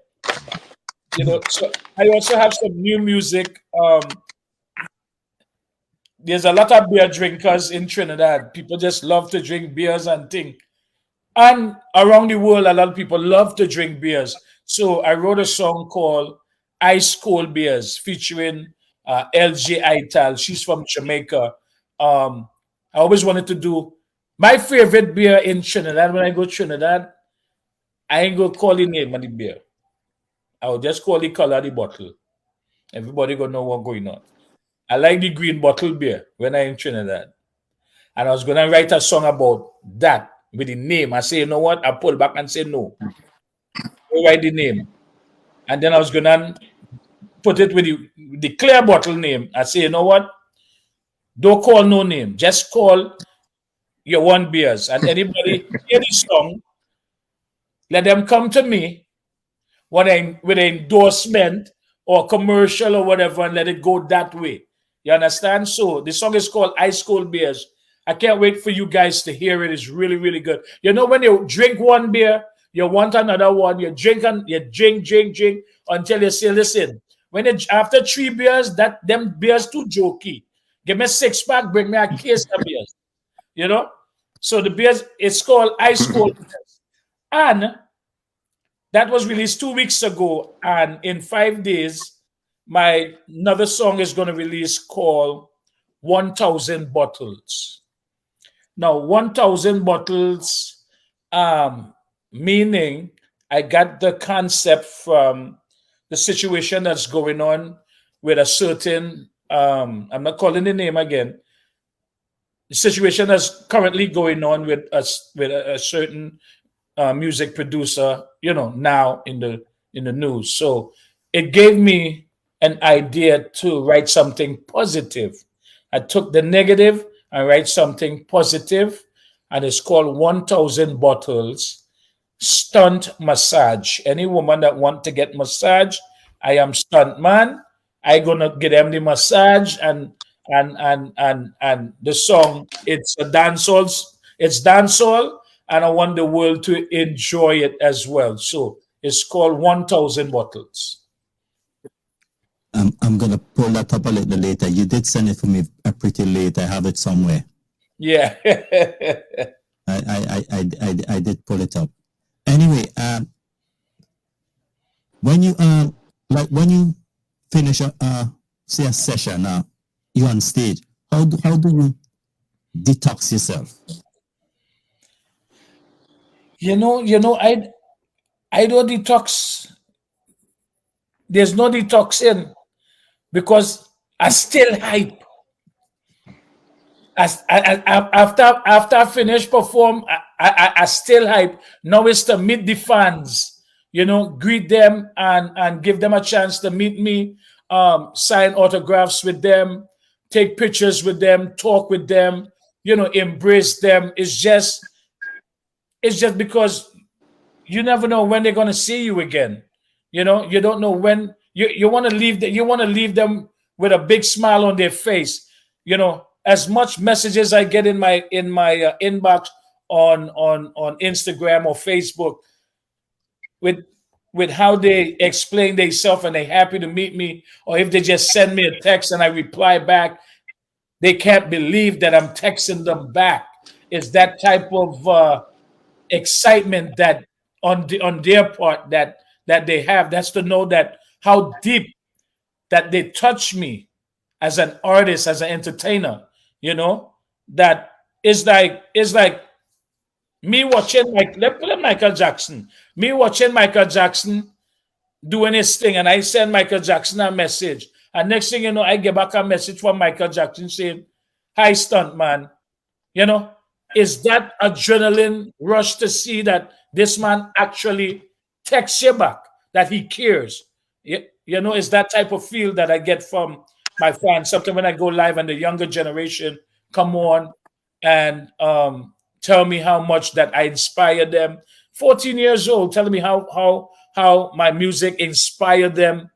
S1: You know, so I also have some new music. There's a lot of beer drinkers in Trinidad. People just love to drink beers and things. And around the world, a lot of people love to drink beers. So I wrote a song called Ice Cold Beers featuring LJ Ital. She's from Jamaica. I always wanted to do my favorite beer in Trinidad. When I go to Trinidad, I ain't gonna call the name of the beer. I'll just call the color of the bottle. Everybody gonna know what's going on. I like the green bottle beer when I in Trinidad. And I was gonna write a song about that with the name. I say, you know what? I pull back and say no. I write the name. And then I was gonna put it with the clear bottle name. I say, you know what? Don't call no name. Just call your one beers. And anybody hear the song, let them come to me with an endorsement or commercial or whatever and let it go that way. You understand? So the song is called Ice Cold Beers. I can't wait for you guys to hear it. It's really, really good. You know, when you drink one beer, you want another one, you drink and you drink until you say, listen, when it, after 3 beers, that them beers too jokey. Give me a 6-pack, bring me a case of beers. You know? So the beers, it's called Ice Cold Beers. And that was released 2 weeks ago. And in 5 days, my another song is going to release called 1,000 Bottles. Now, 1,000 bottles, meaning I got the concept from the situation that's going on with a certain, I'm not calling the name again, the situation that's currently going on with us with a certain music producer, you know, now in the news. So it gave me an idea to write something positive. I took the negative and write something positive, and it's called 1,000 Bottles Stunt Massage. Any woman that want to get massage, I am stunt man. I gonna get them the massage and the song. It's a dancehall. It's dancehall, and I want the world to enjoy it as well. So it's called 1,000 Bottles.
S4: I'm gonna pull that up a little later. You did send it for me pretty late. I have it somewhere.
S1: Yeah.
S4: I did pull it up. Anyway, when you like when you finish say a session, you're on stage. How do you detox yourself?
S1: You know, I don't detox. There's no detoxing because I still hype. After I finish perform, I still hype. Now it's to meet the fans, you know, greet them and give them a chance to meet me, sign autographs with them, take pictures with them, talk with them, you know, embrace them. It's just because you never know when they're gonna see you again. You know, you don't know when you want to leave you want to leave them with a big smile on their face. You know, as much messages I get in my inbox on Instagram or Facebook with how they explain themselves and they happy to meet me, or if they just send me a text and I reply back, they can't believe that I'm texting them back. It's that type of excitement that on their part that they have. That's to know that how deep that they touch me as an artist, as an entertainer. You know, that is like me watching like let's put it Michael Jackson. Me watching Michael Jackson doing his thing, and I send Michael Jackson a message. And next thing you know, I get back a message from Michael Jackson saying, "Hi, stuntman." You know, is that adrenaline rush to see that this man actually texts you back, that he cares? You know, it's that type of feel that I get from my fans. Sometimes when I go live and the younger generation come on and tell me how much that I inspire them. 14 years old, telling me how my music inspired them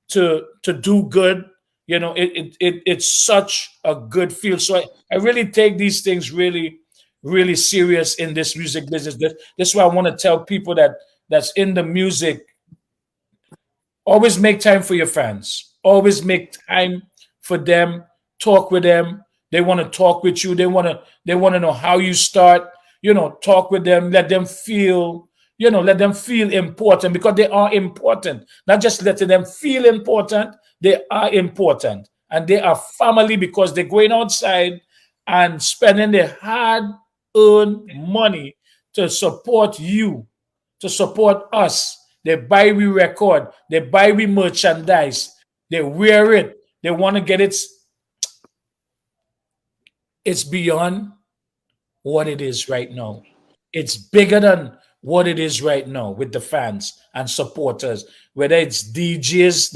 S1: to do good. You know, it's such a good feel. So I really take these things really, really serious in this music business. That's why I want to tell people that's in the music, always make time for your fans. Always make time for them. Talk with them. They want to talk with you. They want to know how you start. talk with them, let them feel, let them feel important because they are important. Not just letting them feel important, they are important. And they are family because they're going outside and spending their hard earned money to support you, to support us. They buy we record, they buy we merchandise, they wear it, they want to get it. It's beyond what it is right now. It's bigger than what it is right now with the fans and supporters. Whether it's DJs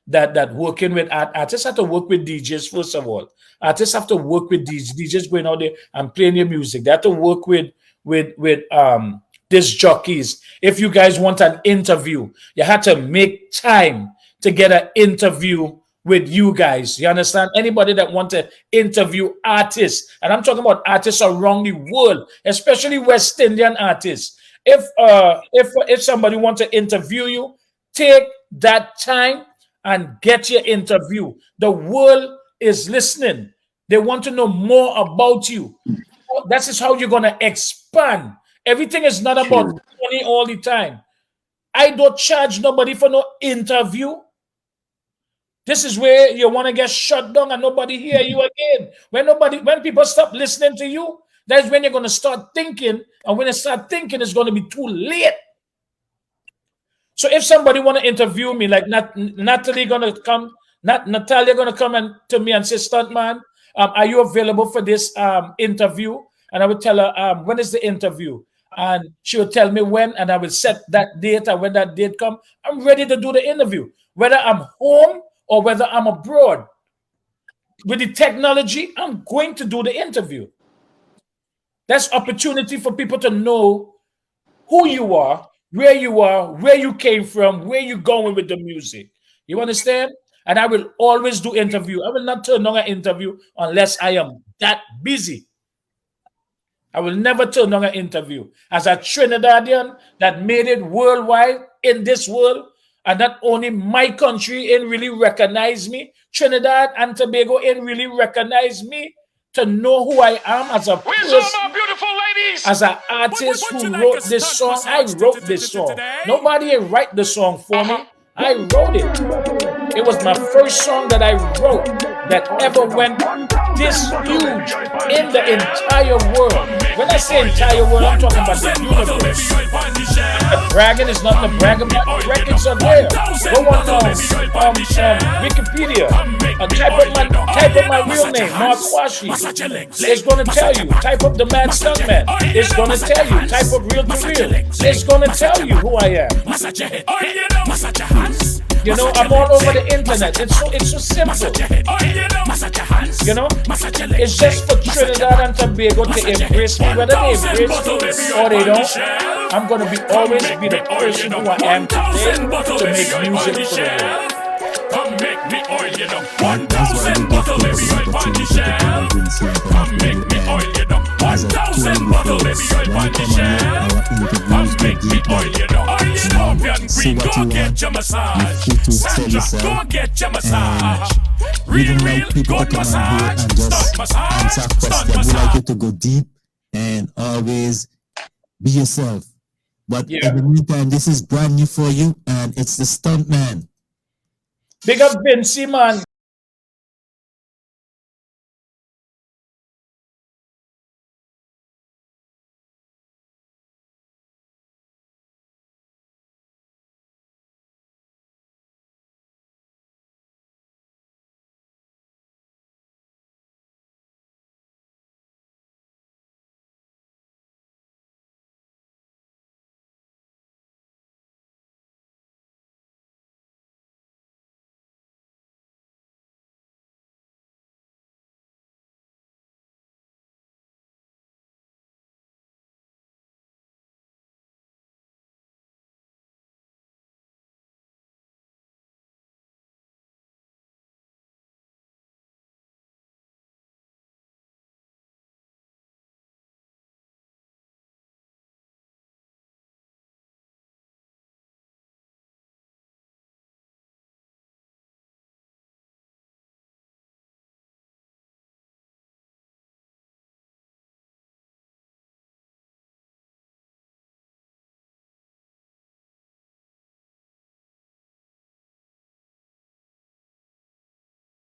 S1: that working with artists have to work with DJs first of all. Artists have to work with DJs going out there and playing your music. They have to work with disc jockeys. If you guys want an interview, you have to make time to get an interview with you guys. You understand? Anybody that want to interview artists, and I'm talking about artists around the world, especially West Indian artists. If somebody wants to interview you, take that time and get your interview. The world is listening. They want to know more about you. That is how you're gonna expand. Everything is not about
S3: True.
S1: money all the time. I don't charge nobody for no interview. This is where you want to get shut down and nobody hear you again. When people stop listening to you, that's when you're going to start thinking. And when you start thinking, it's going to be too late. So if somebody want to interview me, like Natalie gonna come, Natalia gonna come and to me and say, Stuntman, are you available for this interview? And I would tell her, when is the interview? And she would tell me when, and I will set that date. And when that date come, I'm ready to do the interview, whether I'm home or whether I'm abroad. With the technology, I'm going to do the interview. That's opportunity for people to know who you are, where you came from, where you going with the music. You understand? And I will always do interview. I will not turn on an interview unless I am that busy. I will never turn on an interview. As a Trinidadian that made it worldwide in this world, and not only my country ain't really recognize me, Trinidad and Tobago ain't really recognize me to know who I am as a
S5: Where's all
S1: person,
S5: my beautiful ladies?
S1: as an artist
S5: Would you
S1: who
S5: like a
S1: wrote this
S5: stunt
S1: song. I
S5: massage
S1: wrote this song.
S5: today?
S1: Nobody write the song for me. I wrote it. It was my first song that I wrote that ever went this huge in the entire world. When I say entire world, I'm talking about the universe. I'm not bragging. It's nothing to brag about. The records are there. Go on Wikipedia. Type up my real name, Mark Washi. It's going to tell you. Type up the MAD STUNTMAN. It's going to tell you. Type up real to real. It's going to tell you who I am. You know, I'm all over the internet. It's so simple. You know, it's just for Trinidad and Tobago to embrace me, whether they embrace me or they don't. I'm gonna always be the person who I am today to make music for the world.
S5: Come make me oil you up.
S4: That's why
S5: 1,000
S4: we give
S5: bottle,
S4: people
S5: baby,
S4: the
S5: oil on the
S4: opportunity to come
S5: shelf.
S4: and bring something
S5: Come
S4: up
S5: make me oil you up.
S4: as I told
S5: 1,000
S4: you
S5: bottle,
S4: before,
S5: baby, oil
S4: when
S5: on
S4: you
S5: the
S4: come and
S5: shelf.
S4: hear our interviews,
S5: Come
S4: go
S5: make me
S4: deep
S5: oil
S4: down.
S5: you up. Scorpion
S4: See
S5: Queen,
S4: what
S5: go
S4: you
S5: get
S4: want.
S5: your
S4: You
S5: massage.
S4: free to tell
S5: Sandra,
S4: yourself.
S5: go get your
S4: And
S5: massage.
S4: we
S5: Real,
S4: don't
S5: real
S4: like people to
S5: good
S4: come and here
S5: massage.
S4: and just
S5: Stunt massage.
S4: answer
S5: Stunt
S4: questions. We like
S5: massage.
S4: you to go deep and always be yourself. But in
S1: Yeah.
S4: the meantime, this is brand new for you, and it's the Stuntman.
S1: Big up Vinci, man.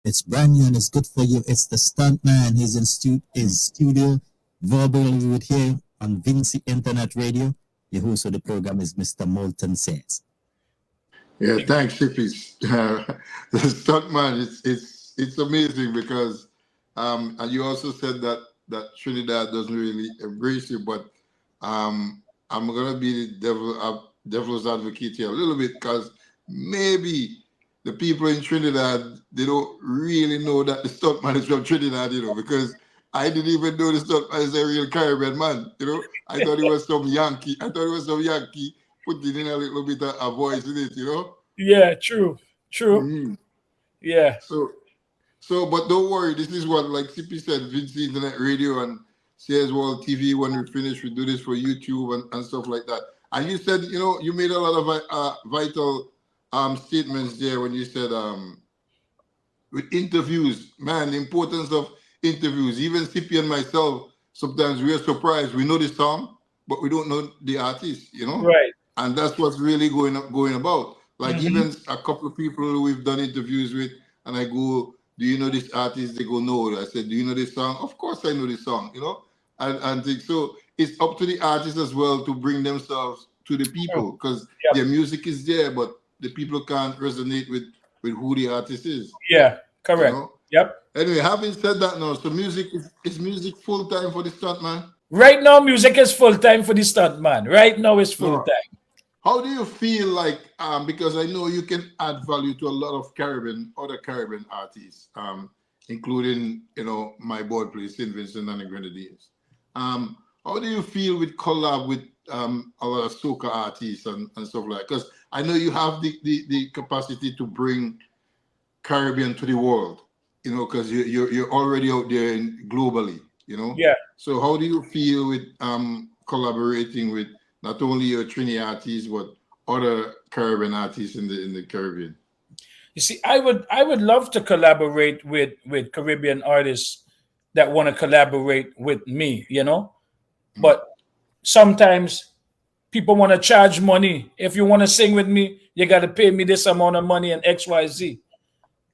S4: It's brand new and it's good for you. It's the Stuntman. He's in studio verbally with here on Vinci Internet Radio. The host of the program is Mr. Moulton Says.
S3: Yeah, thanks, Shippies. The stuntman, it's amazing because, and you also said that Trinidad doesn't really embrace you, but I'm gonna be the devil's advocate here a little bit because maybe the people in Trinidad, they don't really know that the stuntman is from Trinidad, because I didn't even know the stuntman is a real Caribbean man, I thought it was some Yankee. Putting in a little bit of a voice in it,
S1: Yeah, true.
S3: Mm-hmm.
S1: Yeah.
S3: So, but don't worry. This is what, like CP said, Vinci Internet Radio and CS World TV. When we finish, we do this for YouTube and stuff like that. And you said, you made a lot of vital statements there when you said with interviews, man, the importance of interviews. Even CP and myself, sometimes we are surprised. We know the song, but we don't know the artist,
S1: Right.
S3: And that's what's really going about. Like even a couple of people who we've done interviews with, and I go, do you know this artist? They go, no. I said, do you know this song? Of course I know this song, and so it's up to the artists as well to bring themselves to the people because their music is there, but the people can't resonate with who the artist is.
S1: Yeah, correct. Yep.
S3: Anyway, having said that now, so music is music full time for the stuntman?
S1: Right now, music is full time for the stuntman. Right now, it's full time.
S3: How do you feel like, because I know you can add value to a lot of other Caribbean artists, including, my boy plays St. Vincent and the Grenadines. How do you feel with collab with a lot of soca artists and stuff like that? Because I know you have the capacity to bring Caribbean to the world, because you're already out there globally,
S1: Yeah.
S3: So how do you feel with collaborating with not only your Trini artists, but other Caribbean artists in the Caribbean?
S1: You see, I would love to collaborate with Caribbean artists that want to collaborate with me, But sometimes people want to charge money. If you want to sing with me, you got to pay me this amount of money and XYZ.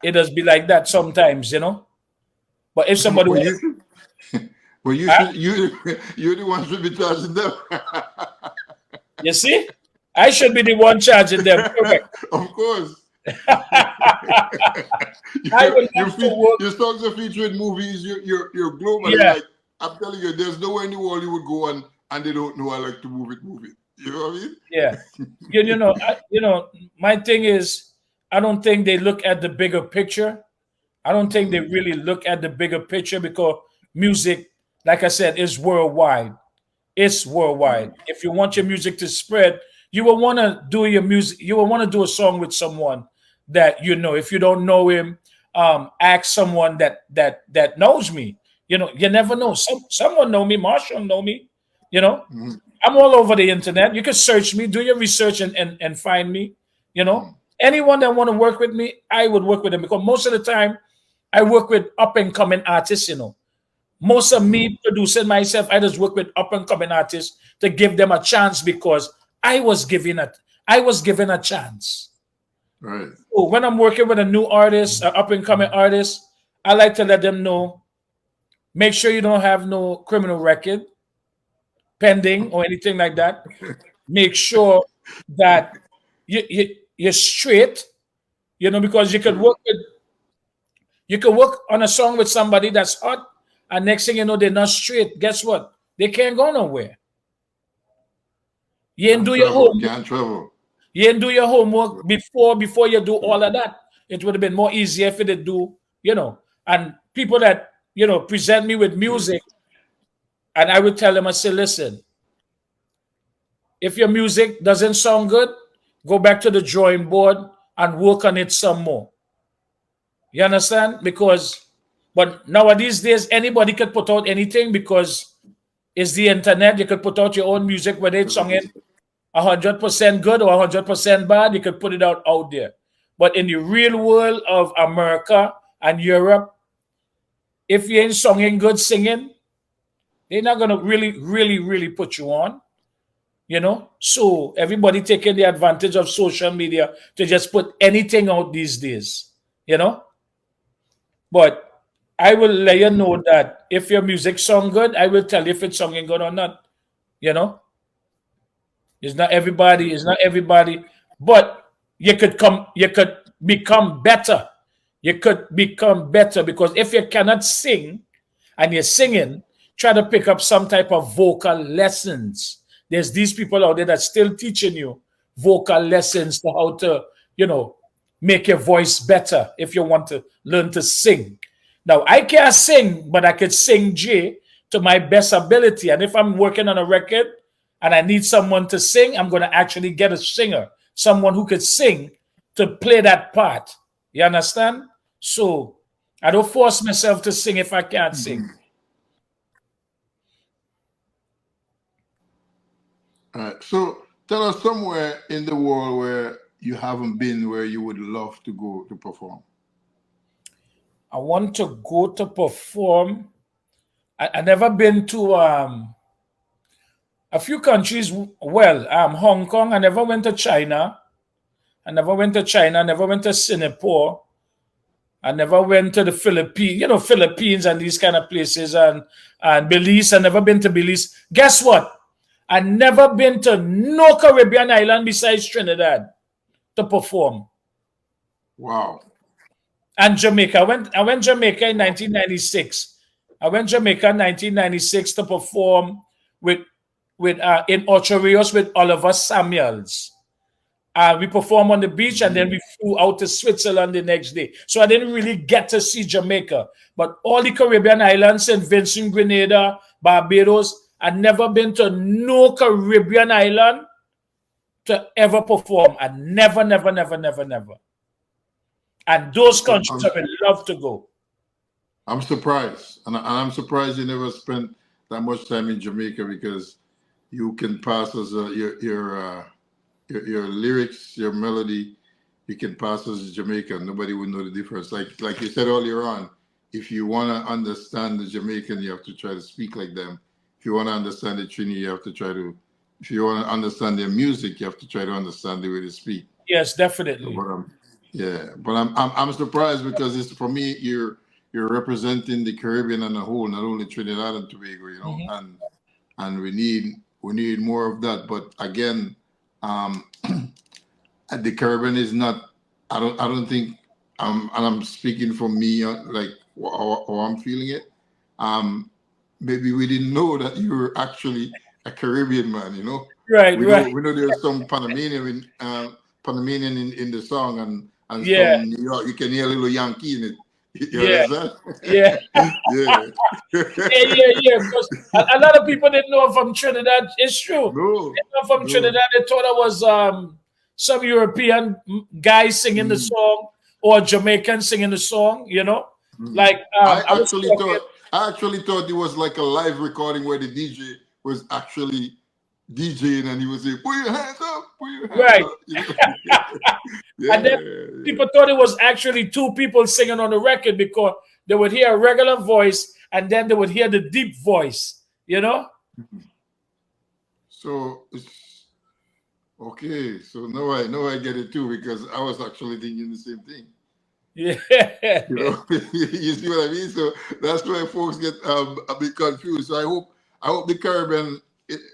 S1: It does be like that sometimes, But if somebody
S3: you're the one should be charging them.
S1: You see, I should be the one charging them. Correct.
S3: Of course. Your songs are featured in movies. You're global.
S1: Yeah.
S3: Like, I'm telling you, there's nowhere in the world you would go and they don't know I like to move it. You know what I mean?
S1: Yeah. My thing is, I don't think they look at the bigger picture. I don't think they really look at the bigger picture because music, like I said, is worldwide. It's worldwide. If you want your music to spread, you will want to do your music. You will want to do a song with someone that If you don't know him, ask someone that knows me. You never know. Someone know me. Marshall know me. I'm all over the internet. You can search me, do your research, and find me. Anyone that want to work with me, I would work with them because most of the time, I work with up and coming artists. Most of me producing myself, I just work with up and coming artists to give them a chance because I was given a chance.
S3: Right.
S1: So when I'm working with a new artist, an up and coming artist, I like to let them know, make sure you don't have no criminal record pending or anything like that. Make sure that you're straight, because you could work on a song with somebody that's hot. And next thing you know, they're not straight. Guess what? They can't go nowhere. You ain't do your homework.
S3: Can't travel.
S1: You ain't do your homework before you do all of that. It would have been more easier if they do, And people that present me with music, and I would tell them, I say, listen, if your music doesn't sound good, go back to the drawing board and work on it some more. You understand? But nowadays days, anybody could put out anything because it's the internet. You could put out your own music, whether it's singing 100% good or 100% bad. You could put it out there. But in the real world of America and Europe, if you ain't singing good singing, they're not gonna really put you on. So everybody taking the advantage of social media to just put anything out these days. But I will let you know that if your music sound good, I will tell you if it's sounding good or not. You know, it's not everybody. It's not everybody. But you could come. You could become better. You could become better because if you cannot sing and you're singing, try to pick up some type of vocal lessons. There's these people out there that's still teaching you vocal lessons to how to, make your voice better if you want to learn to sing. Now, I can't sing, but I could sing J to my best ability. And if I'm working on a record and I need someone to sing, I'm going to actually get a singer, someone who could sing to play that part. You understand? So I don't force myself to sing if I can't sing.
S3: All right. So tell us somewhere in the world where you haven't been, where you would love to go to perform.
S1: I want to go to perform. I never been to a few countries. Well, Hong Kong. I never went to China. I never went to China. I never went to Singapore. I never went to the Philippines. Philippines and these kind of places and Belize. I never been to Belize. Guess what? I never been to no Caribbean island besides Trinidad to perform.
S3: Wow.
S1: And Jamaica. I went Jamaica in 1996. I went Jamaica in 1996 to perform with in Ocho Rios with Oliver Samuels. We performed on the beach and then we flew out to Switzerland the next day. So I didn't really get to see Jamaica. But all the Caribbean islands, St. Vincent, Grenada, Barbados, I've never been to no Caribbean island to ever perform. I never. And those countries I would love to go.
S3: I'm surprised. And I'm surprised you never spent that much time in Jamaica because you can pass as your lyrics, your melody, you can pass as Jamaican. Nobody would know the difference. Like you said earlier on, if you want to understand the Jamaican, you have to try to speak like them. If you want to understand the Trini, you have to try to. If you want to understand their music, you have to try to understand the way they speak.
S1: Yes, definitely.
S3: But I'm surprised because it's for me you're representing the Caribbean on a whole, not only Trinidad and Tobago, and we need more of that. But again, the Caribbean is not. I don't think. And I'm speaking for me, like how I'm feeling it. Maybe we didn't know that you were actually a Caribbean man.
S1: Right.
S3: We know there's some Panamanian in the song and some New York. You can hear a little Yankee in it.
S1: Yeah. Because a lot of people didn't know I'm from Trinidad. It's true.
S3: No,
S1: I'm from Trinidad. They thought I was some European guy singing the song or Jamaican singing the song. Like
S3: I actually thought it was like a live recording where the DJ was actually DJing and he was saying, "Put your hands up, put your hands up."
S1: And then people thought it was actually two people singing on the record because they would hear a regular voice and then they would hear the deep voice,
S3: So it's okay. So now I get it too because I was actually thinking the same thing.
S1: Yeah.
S3: You see what I mean? So that's why folks get a bit confused. So I hope the Caribbean,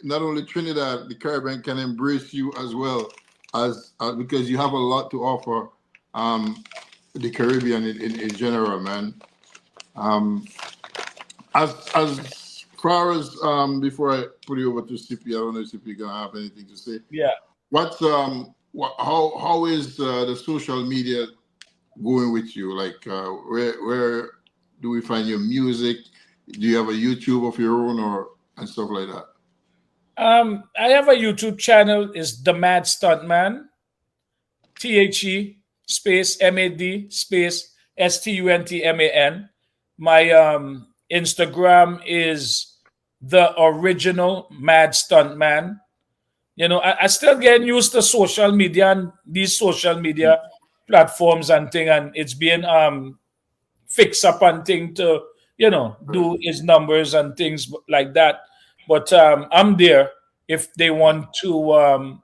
S3: not only Trinidad, the Caribbean can embrace you as well as because you have a lot to offer the Caribbean in general, man. As far as before I put you over to CP, I don't know if CP gonna have anything to say.
S1: Yeah.
S3: What's how is the social media going with you? Like where do we find your music? Do you have a YouTube of your own and stuff like that?
S1: I have a YouTube channel. It's the MAD STUNTMAN. THE space MAD space STUNTMAN. My Instagram is the original MAD STUNTMAN. I still getting used to social media and these social media platforms and thing, and it's being fixed up and thing to do his numbers and things like that. But I'm there if they want to.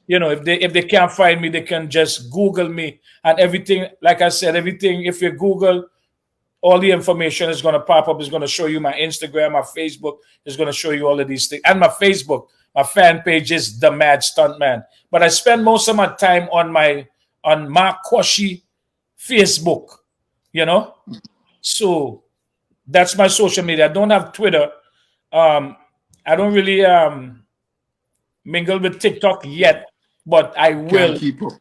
S1: If they can't find me, they can just Google me and everything. Like I said, everything. If you Google all the information is going to pop up. It's going to show you my Instagram, my Facebook. It's going to show you all of these things. And my Facebook, my fan page is The Mad Stuntman. But I spend most of my time on Mark Koshi Facebook, you know? So that's my social media. I don't have Twitter. I don't really mingle with TikTok yet, but I will.
S3: Can't keep up.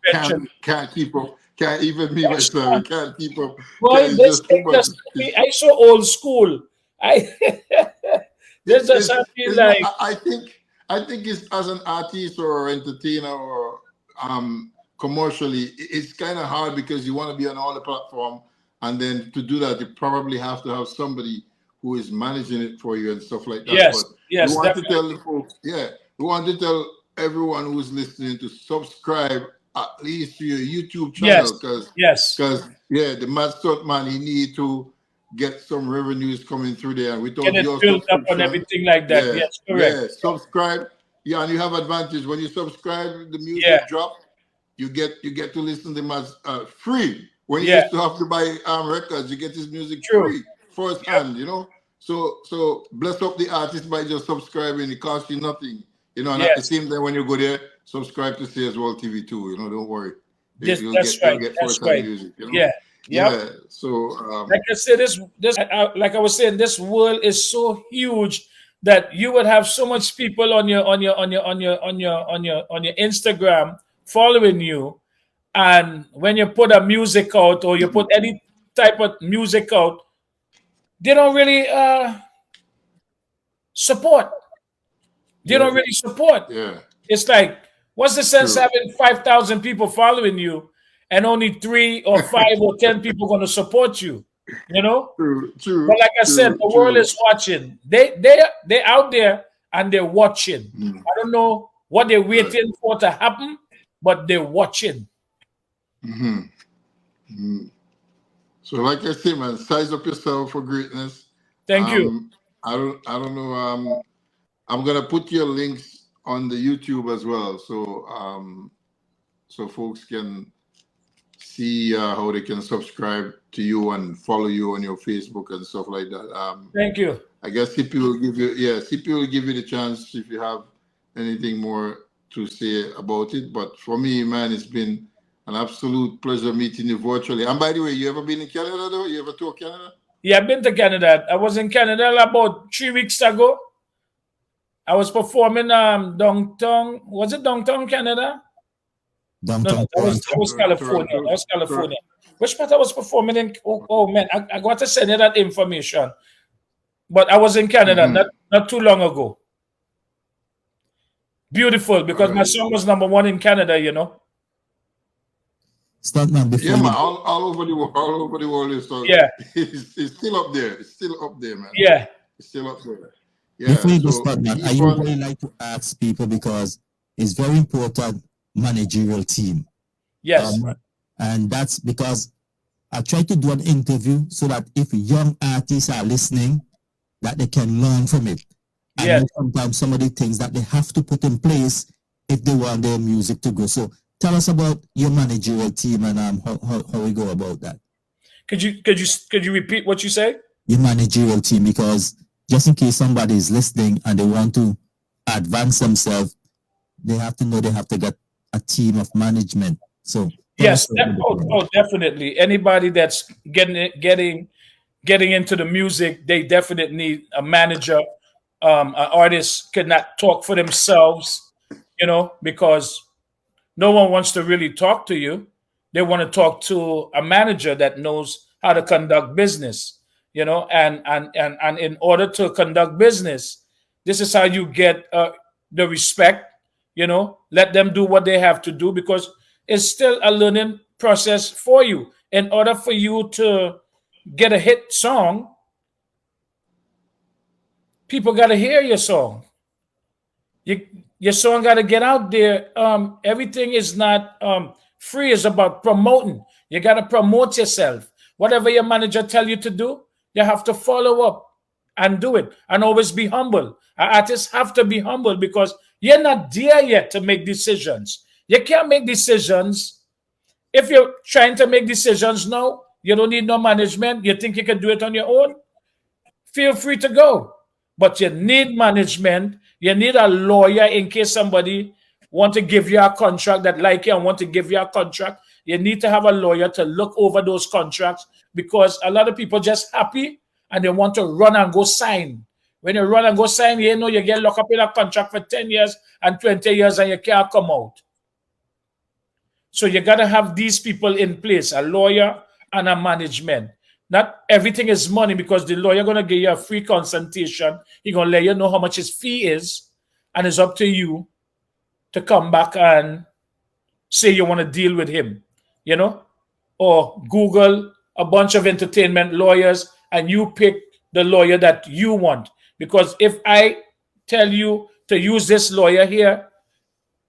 S3: Can't keep up. Can't even me
S1: That's
S3: myself. Can't keep up.
S1: Boy,
S3: It's
S1: this
S3: just too
S1: thing
S3: much.
S1: just I so old school. I this just I feel like
S3: I think it's as an artist or entertainer or commercially, it's kind of hard because you want to be on all the platform, and then to do that, you probably have to have somebody who is managing it for you and stuff like that.
S1: yes,
S3: But
S1: yes,
S3: we want
S1: definitely.
S3: to tell the folks, we want to tell everyone who's listening to subscribe at least to your YouTube channel,
S1: Yes.
S3: the Mad Stuntman, he need to get some revenues coming through there, and without
S1: Get it
S3: your
S1: built up
S3: subscription,
S1: and everything like that. Yes, correct.
S3: subscribe. Yeah, and you have advantage when you subscribe. The music
S1: Yeah.
S3: drop. You get to listen to him as free. When you
S1: Yeah.
S3: used to have to buy records, you get his music
S1: True.
S3: free first hand. You know, so bless up the artist by just subscribing. It costs you nothing. You know, and at the
S1: Yes.
S3: same time when you go there, subscribe to Say As Well TV too. You know, don't worry.
S1: That's
S3: You'll
S1: right.
S3: get
S1: That's
S3: first-hand
S1: right.
S3: music. You know?
S1: Yeah. Yep.
S3: Yeah. So
S1: Like I said, like I was saying, this world is so huge that you would have so much people on your Instagram following you, and when you put a music out or you put any type of music out, they don't really support. They don't really support.
S3: yeah.
S1: It's like, what's the sense
S3: True.
S1: having 5,000 people following you and only 3 or 5 or 10 people going to support you? You know.
S3: True.
S1: But like I said, the world is watching. They're out there and they're watching. I don't know what they're waiting for to happen, but they're watching.
S3: So like I say, man, size up yourself for greatness.
S1: Thank you.
S3: I don't know. I'm gonna put your links on the YouTube as well, so folks can see how they can subscribe to you and follow you on your Facebook and stuff like that.
S1: Thank you.
S3: I guess CP will give you the chance if you have anything more to say about it. But for me, man, it's been an absolute pleasure meeting you virtually. And by the way, you ever been in Canada though? You ever toured Canada?
S1: Yeah, I've been to Canada. I was in Canada about 3 weeks ago. I was performing downtown. Was it downtown Canada?
S4: Downtown.
S1: No, that was California.
S3: Toronto.
S1: That was California. Which part I was performing in? Oh man, I got to send you that information. But I was in Canada not too long ago. Beautiful, because my song was #1 in Canada, you know.
S4: Stuntman, before
S3: Yeah,
S4: you
S3: man, all over the world is so
S1: Yeah.
S3: it's still up there. It's still up there, man.
S1: Yeah.
S3: It's still up there. Yeah.
S4: Before you go,
S3: So
S4: Stuntman, I
S3: keep on-
S4: usually like to ask people because it's very important managerial team.
S1: Yes.
S4: And that's because I try to do an interview so that if young artists are listening, that they can learn from it. And
S1: Yes.
S4: know sometimes some of the things that they have to put in place if they want their music to go. So tell us about your managerial team and how we go about that.
S1: Could you repeat what you say?
S4: Your managerial team, because just in case somebody is listening and they want to advance themselves, they have to know they have to get a team of management. So
S1: Yes, definitely. Anybody that's getting into the music, they definitely need a manager. An artist cannot talk for themselves, you know, because no one wants to really talk to you. They want to talk to a manager that knows how to conduct business, you know, and in order to conduct business, this is how you get the respect, you know. Let them do what they have to do, because it's still a learning process for you. In order for you to get a hit song, people got to hear your song. Your song got to get out there. Everything is not free. It's about promoting. You got to promote yourself. Whatever your manager tell you to do, you have to follow up and do it, and always be humble. Artists have to be humble because you're not there yet to make decisions. You can't make decisions. If you're trying to make decisions now, You don't need no management. You think you can do it on your own? Feel free to go. But you need management. You need a lawyer in case somebody want to give you a contract that like you and want to give you a contract. You need to have a lawyer to look over those contracts because a lot of people just happy and they want to run and go sign. When you run and go sign, you know you get locked up in a contract for 10 years and 20 years and you can't come out. So you got to have these people in place, a lawyer and a management. Not everything is money because the lawyer going to give you a free consultation. He's going to let you know how much his fee is. And it's up to you to come back and say you want to deal with him, you know? Or Google a bunch of entertainment lawyers and you pick the lawyer that you want. Because if I tell you to use this lawyer here,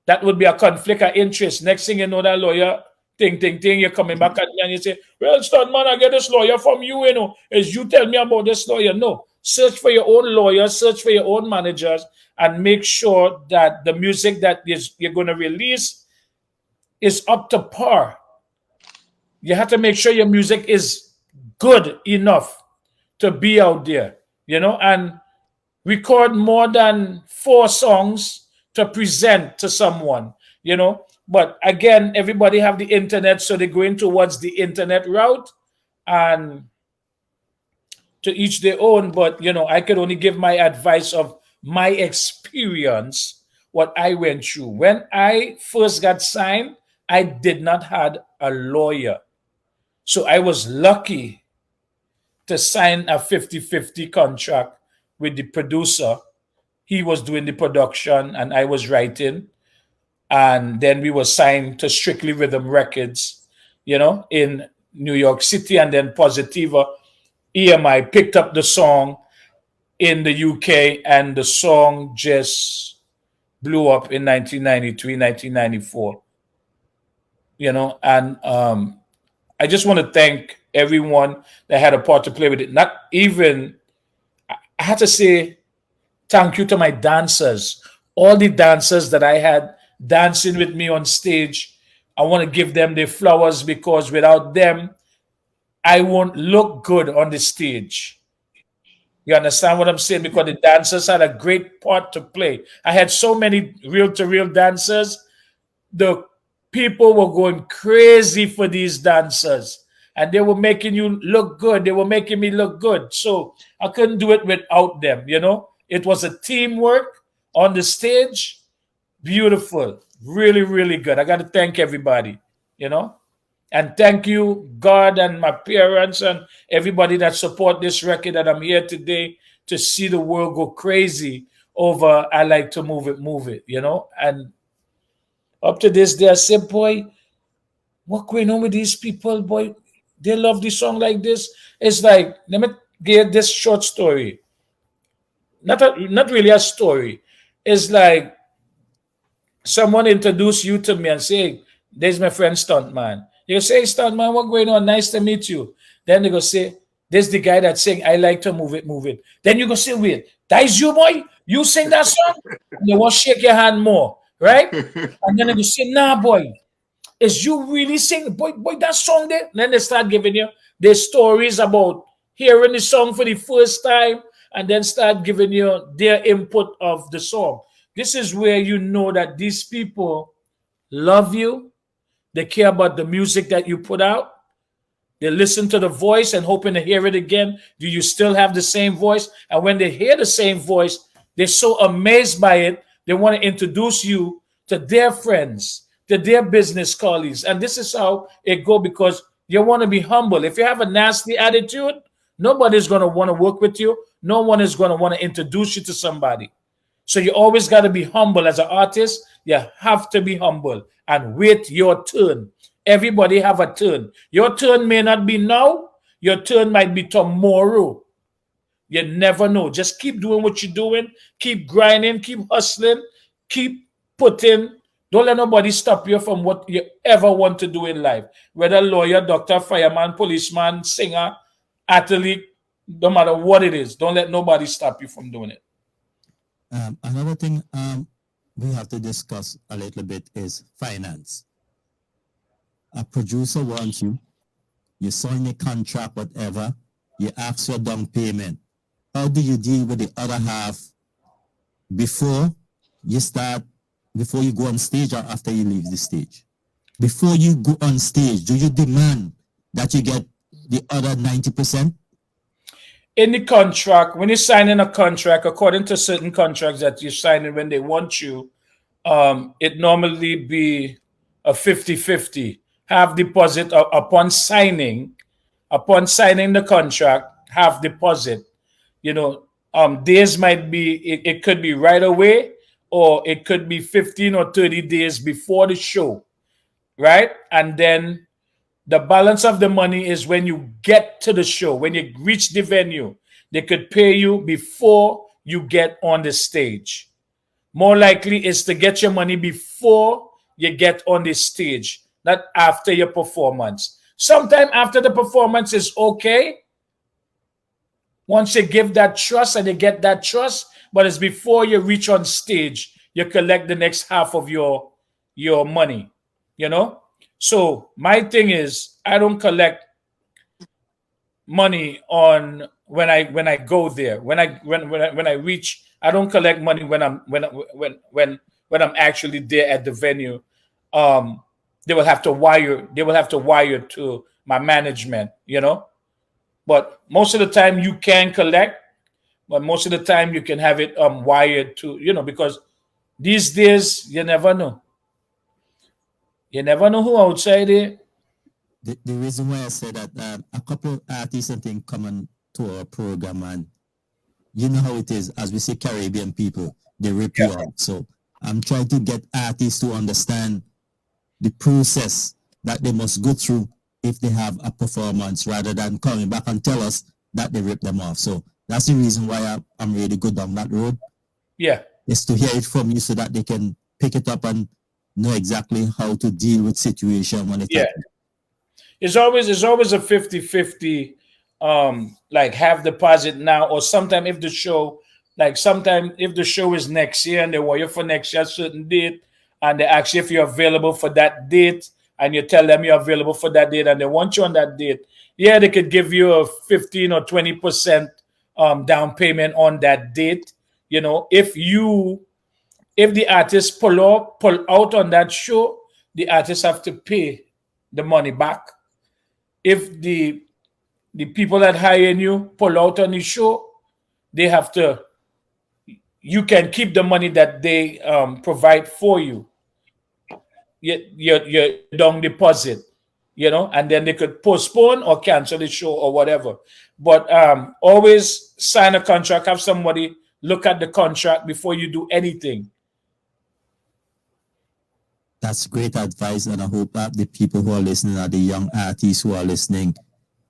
S1: that would be a conflict of interest. Next thing you know, that lawyer, ting, you're coming back at me and you say, well, Stuntman, I get this lawyer from you, you know. As you tell me about this lawyer. No. Search for your own lawyer, search for your own managers, and make sure that the music that you're going to release is up to par. You have to make sure your music is good enough to be out there, you know, and record more than 4 songs to present to someone, you know. But again, everybody have the internet, so they're going towards the internet route, and to each their own. But you know, I could only give my advice of my experience, what I went through. When I first got signed, I did not had a lawyer. So I was lucky to sign a 50-50 contract with the producer. He was doing the production and I was writing. And then we were signed to Strictly Rhythm Records, you know, in New York City. And then Positiva EMI picked up the song in the UK and the song just blew up in 1993, 1994. You know, and I just want to thank everyone that had a part to play with it. Not even, I had to say thank you to my dancers, all the dancers that I had dancing with me on stage. I want to give them their flowers because without them, I won't look good on the stage. You understand what I'm saying? Because the dancers had a great part to play. I had so many real to real dancers. The people were going crazy for these dancers and they were making you look good. They were making me look good. So I couldn't do it without them, you know? It was a teamwork on the stage. Beautiful. Really, really good. I got to thank everybody, you know? And thank you, God and my parents and everybody that support this record that I'm here today to see the world go crazy over I Like to Move It, you know? And up to this day, I said, boy, what going on with these people, boy? They love this song like this. It's like, let me get this short story. Not really a story. It's like someone introduced you to me and say, there's my friend Stuntman. You say, hey, Stuntman, what going on? Nice to meet you. Then they go say, there's the guy that's saying, I like to move it. Then you go say, wait, that is you, boy? You sing that song? And they want to shake your hand more, right? And then they go say, nah, boy, is you really sing? Boy, that song there? And then they start giving you their stories about hearing the song for the first time and then start giving you their input of the song. This is where you know that these people love you. They care about the music that you put out. They listen to the voice and hoping to hear it again. Do you still have the same voice? And when they hear the same voice, they're so amazed by it, they want to introduce you to their friends, to their business colleagues. And this is how it goes because you want to be humble. If you have a nasty attitude, nobody's going to want to work with you. No one is going to want to introduce you to somebody. So you always got to be humble as an artist. You have to be humble and wait your turn. Everybody have a turn. Your turn may not be now. Your turn might be tomorrow. You never know. Just keep doing what you're doing. Keep grinding. Keep hustling. Keep putting. Don't let nobody stop you from what you ever want to do in life. Whether lawyer, doctor, fireman, policeman, singer, athlete, no matter what it is. Don't let nobody stop you from doing it.
S4: Another thing we have to discuss a little bit is finance. A producer wants you, you sign a contract, whatever, you ask your down payment. How do you deal with the other half before you go on stage or after you leave the stage? Before you go on stage, do you demand that you get the other 90%?
S1: In the contract, when you're signing a contract, according to certain contracts that you're signing when they want you, it normally be a 50-50. Half deposit upon signing the contract, half deposit. You know, days might be, it could be right away, or it could be 15 or 30 days before the show, right? And then the balance of the money is when you get to the show, when you reach the venue, they could pay you before you get on the stage. More likely is to get your money before you get on the stage, not after your performance. Sometime after the performance is okay. Once you give that trust and you get that trust, but it's before you reach on stage, you collect the next half of your money, you know? So my thing is, I don't collect money on when I go there. When I reach, I don't collect money when I'm actually there at the venue. They will have to wire to my management, you know. But most of the time you can collect, but most of the time you can have it wired to, you know, because these days you never know. You never know who outside there.
S4: The reason why I say that a couple of artists and things come on to our program, and you know how it is, as we say, Caribbean people, they rip you out. So I'm trying to get artists to understand the process that they must go through if they have a performance, rather than coming back and tell us that they rip them off. So that's the reason why I'm really good down that road.
S1: Yeah.
S4: Is to hear it from you so that they can pick it up and know exactly how to deal with situation when it happens.
S1: It's always a 50-50, like half deposit now, or sometime if the show is next year and they want you for next year, certain date, and they ask you if you're available for that date, and you tell them you're available for that date and they want you on that date, yeah, they could give you a 15 or 20% down payment on that date. You know, if the artist pull out on that show, the artist have to pay the money back. If the people that hiring you pull out on the show, they have to. You can keep the money that they provide for you. Your down deposit, you know, and then they could postpone or cancel the show or whatever. But always sign a contract. Have somebody look at the contract before you do anything.
S4: That's great advice, and I hope that the people who are listening, are the young artists who are listening,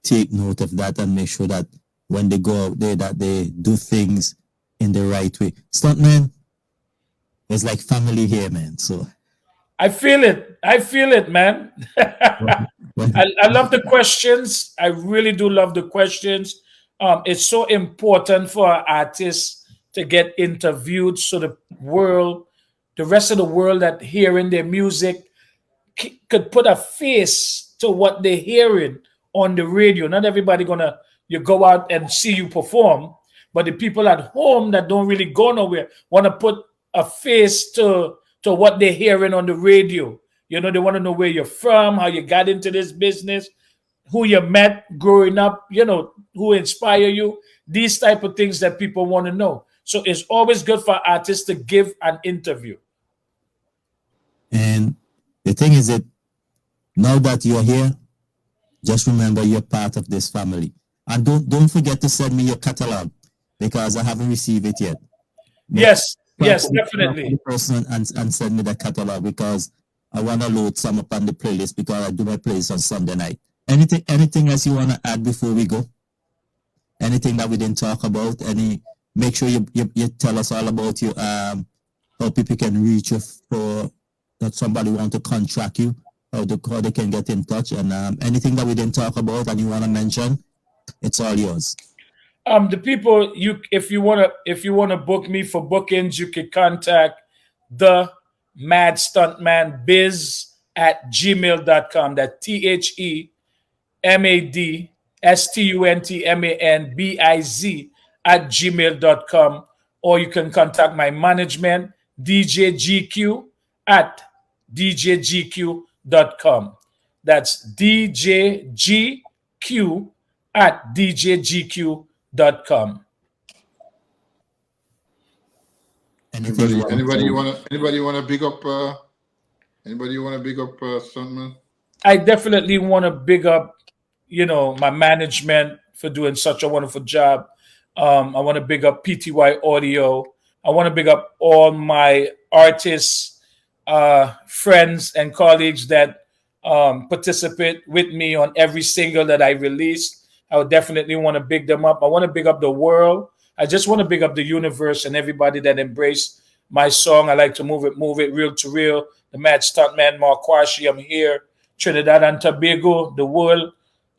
S4: take note of that and make sure that when they go out there that they do things in the right way. Stuntman, it's like family here, man. So
S1: I feel it, man. I love the questions. I really do love the questions. It's so important for artists to get interviewed so the rest of the world that hearing their music could put a face to what they're hearing on the radio. Not everybody you go out and see you perform, but the people at home that don't really go nowhere want to put a face to what they're hearing on the radio. You know, they want to know where you're from, how you got into this business, who you met growing up, you know, who inspire you, these type of things that people want to know. So it's always good for artists to give an interview.
S4: And the thing is that now that you're here, just remember you're part of this family. And don't forget to send me your catalog, because I haven't received it yet.
S1: Yes, definitely.
S4: Person and send me the catalog, because I want to load some up on the playlist, because I do my playlist on Sunday night. Anything else you want to add before we go? Anything that we didn't talk about? Make sure you tell us all about you, how people can reach you for that somebody want to contract you, how they can get in touch, and anything that we didn't talk about and you want to mention, it's all yours.
S1: The people, if you wanna book me for bookings, you can contact the MAD STUNTMAN biz at gmail.com. That THE MADSTUNTMANBIZ or you can contact my management, djgq@djgq.com. That's djgq@djgq.com.
S3: Anybody wanna big up Stuntman?
S1: I definitely want to big up, my management for doing such a wonderful job. I want to big up PTY Audio. I want to big up all my artists, friends, and colleagues that participate with me on every single that I release. I would definitely want to big them up. I want to big up the world. I just want to big up the universe and everybody that embraced my song. I like to move it real to real. The Mad Stuntman, Marquashi. I'm here, Trinidad and Tobago, the world.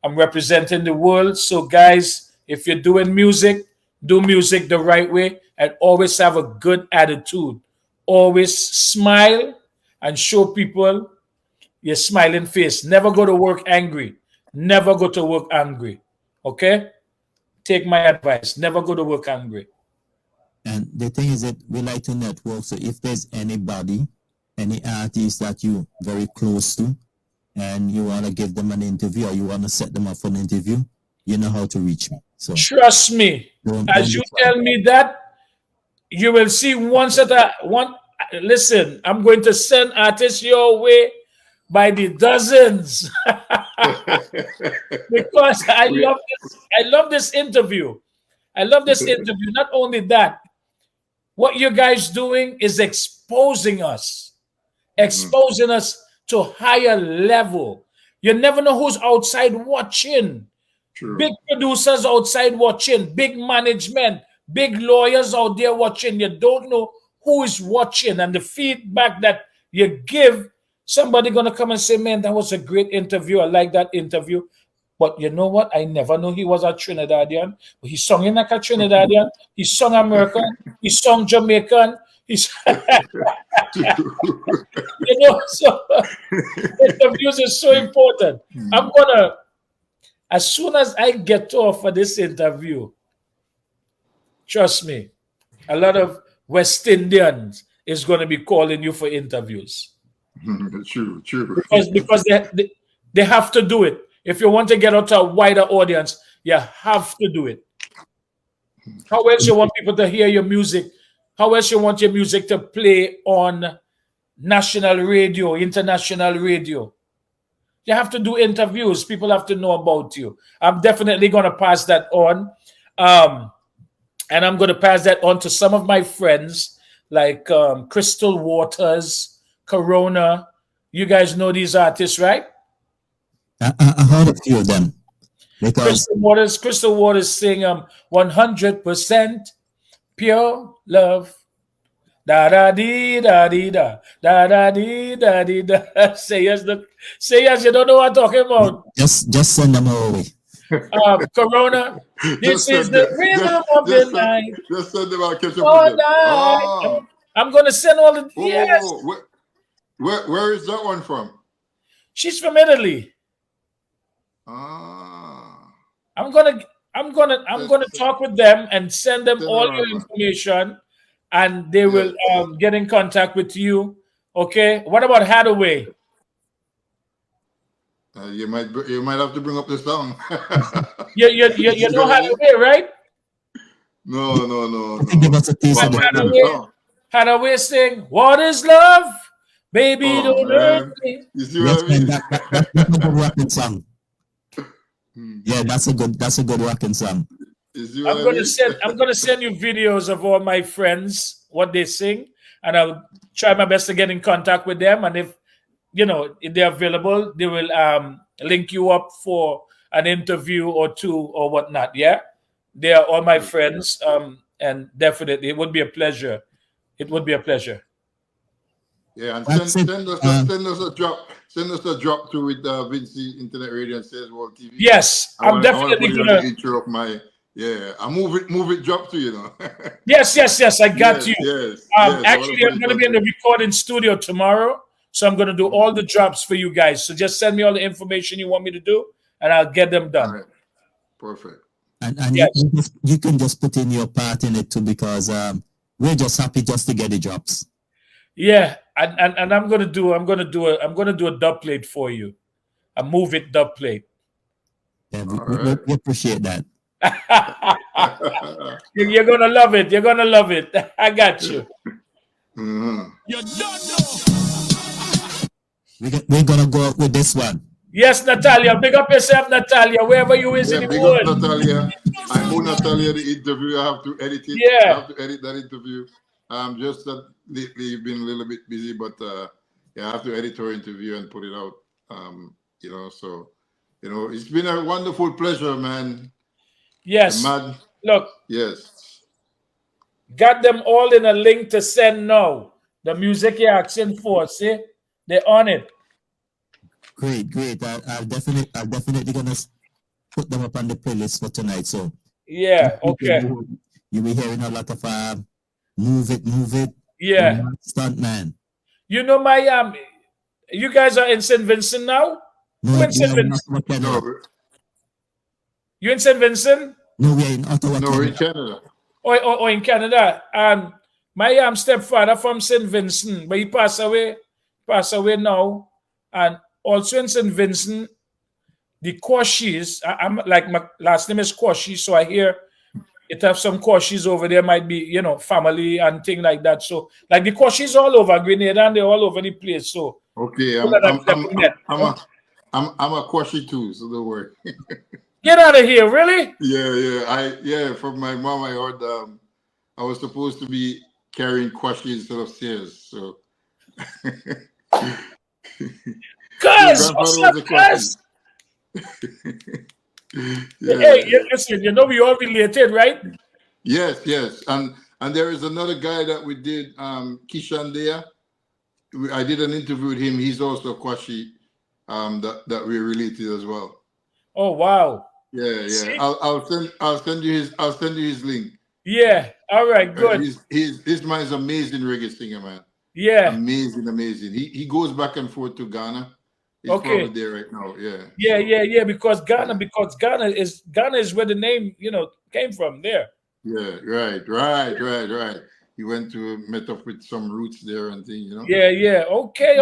S1: I'm representing the world. So, guys, if you're doing music, do music the right way and always have a good attitude. Always smile and show people your smiling face. Never go to work angry. Never go to work angry. Okay? Take my advice. Never go to work angry.
S4: And the thing is that we like to network. So if there's anybody, any artist that you very close to, and you want to give them an interview or you want to set them up for an interview, you know how to reach me. So
S1: trust me, as you tell me that, you will see once at a one. Listen, I'm going to send artists your way by the dozens because I love this. I love this interview. I love this interview. Not only that, what you guys doing is exposing us to higher level. You never know who's outside watching. True. Big producers outside watching, big management, big lawyers out there watching. You don't know who is watching, and the feedback that you give, somebody gonna come and say, "Man, that was a great interview. I like that interview." But you know what? I never knew he was a Trinidadian. But he sung in like a Trinidadian. He sung American. He sung Jamaican. He's so interviews is so important. I'm gonna, as soon as I get off for this interview, trust me, a lot of West Indians is going to be calling you for interviews.
S3: True.
S1: Because they have to do it. If you want to get out to a wider audience, you have to do it. How else you want people to hear your music? How else you want your music to play on national radio, international radio? You have to do interviews. People have to know about you. I'm definitely going to pass that on. And I'm going to pass that on to some of my friends like Crystal Waters, Corona. You guys know these artists, right?
S4: I heard a few of them. Because
S1: Crystal Waters sing 100% pure love. Da da dee da dee da da da dee da dee da. Say yes, you don't know what I'm talking about.
S4: Just send them away.
S1: Corona, this is the rhythm of the night.
S3: Just send them out. Catch up
S1: all
S3: with them.
S1: night.
S3: Oh.
S1: I'm gonna send all the yes.
S3: Where is that one from?
S1: She's from Italy. I'm gonna talk with them and send them all your information, and they will get in contact with you. Okay. What about Hathaway?
S3: You might have to bring up the song.
S1: you know Hathaway, right?
S3: No.
S4: Give us a piece of the
S1: Hathaway sing, "What is love? Baby, don't hurt me."
S3: You see what I mean?
S4: That's a good rocking song. Yeah, that's a good rocking song.
S1: I'm gonna send you videos of all my friends, what they sing, and I'll try my best to get in contact with them. And if they're available, they will link you up for an interview or two or whatnot. Yeah, they are all my friends, and definitely it would be a pleasure. It would be a pleasure.
S3: Yeah, and send us a drop. Send us a drop too with Vinci Internet Radio and Sales World TV.
S1: Yes, I'm definitely gonna.
S3: Intro of my I move it drop to
S1: Yes, I got you.
S3: Yes.
S1: Actually, I'm gonna be in the recording studio tomorrow, so I'm gonna do all the drops for you guys. So just send me all the information you want me to do, and I'll get them
S3: All
S1: done.
S3: right. Perfect.
S4: And
S1: Yes.
S4: you can just put in your part in it too, because we're just happy just to get the drops.
S1: Yeah, and I'm gonna do a dub plate for you, a move it dub plate.
S4: Yeah,
S3: All right.
S4: we appreciate that.
S1: You're gonna love it. You're gonna love it. I got you.
S3: Mhm.
S5: You don't know.
S4: We're gonna go out with this one.
S1: Yes, Natalia. Big up yourself, Natalia, wherever you is in
S3: Yeah,
S1: the
S3: big up
S1: world.
S3: Natalia. I owe Natalia the interview. I have to edit it. I
S1: Yeah.
S3: have to edit that interview. Just that lately you've been a little bit busy, but yeah, I have to edit her interview and put it out. You know, so it's been a wonderful pleasure, man.
S1: Yes.
S3: Mad.
S1: Look,
S3: Yes.
S1: got them all in a link to send now. The music you're asking for, see? They're on it.
S4: Great. I'll definitely gonna put them up on the playlist for tonight. So
S1: Yeah, okay.
S4: you'll be hearing a lot of move it.
S1: Yeah.
S4: Stuntman.
S1: You know my you guys are in St. Vincent now?
S4: No,
S1: Who in
S4: we
S1: St.
S4: are in
S1: Vincent?
S4: Ottawa, Canada.
S3: No,
S1: You in St. Vincent?
S4: No, we are in Ottawa,
S3: no, we're in
S4: Canada.
S3: Canada.
S1: Or in Canada? My stepfather from St. Vincent, but he passed away now. And also in St. Vincent, the Quashies, I'm like, my last name is Quashi, so I hear it have some Quashies over there, might be, family and thing like that. So like the Quashies all over Grenada, and they're all over the place. So
S3: Okay,
S1: people that I've never met,
S3: I'm a Quashi too, so don't worry.
S1: get out of here, really?
S3: Yeah. From my mom, I heard I was supposed to be carrying Quashi instead of Sears. So
S1: Cuz,
S3: grandfather
S1: what's
S3: was
S1: up,
S3: a Quashi.
S1: cuz?
S3: Yeah.
S1: Hey, listen, we all related, right?
S3: Yes, and there is another guy that we did, Kishan Dea. I did an interview with him. He's also a Quashi, that we're related as well.
S1: Oh wow.
S3: Yeah.
S1: See?
S3: I'll send you his link.
S1: Yeah. All right, good.
S3: This man is amazing reggae singer, man.
S1: Yeah.
S3: Amazing. He goes back and forth to Ghana. He's
S1: Okay.
S3: probably there right now. Yeah.
S1: Yeah. Because Ghana is where the name, came from there.
S3: Yeah, right. He went to met up with some roots there and things,
S1: Yeah. Okay.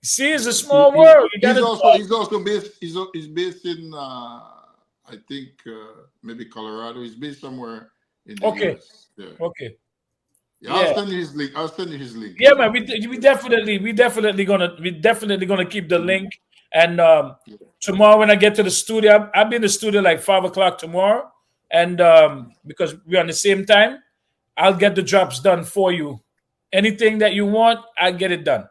S1: See, it's a small world. You gotta talk.
S3: He's also based. He's based in I think maybe Colorado. He's based somewhere in the
S1: Okay.
S3: US. Yeah.
S1: Okay.
S3: Yeah. I'll send you his link.
S1: Yeah, man. We definitely gonna keep the link. And tomorrow when I get to the studio, I'll be in the studio like 5 o'clock tomorrow. And because we're on the same time, I'll get the drops done for you. Anything that you want, I'll get it done.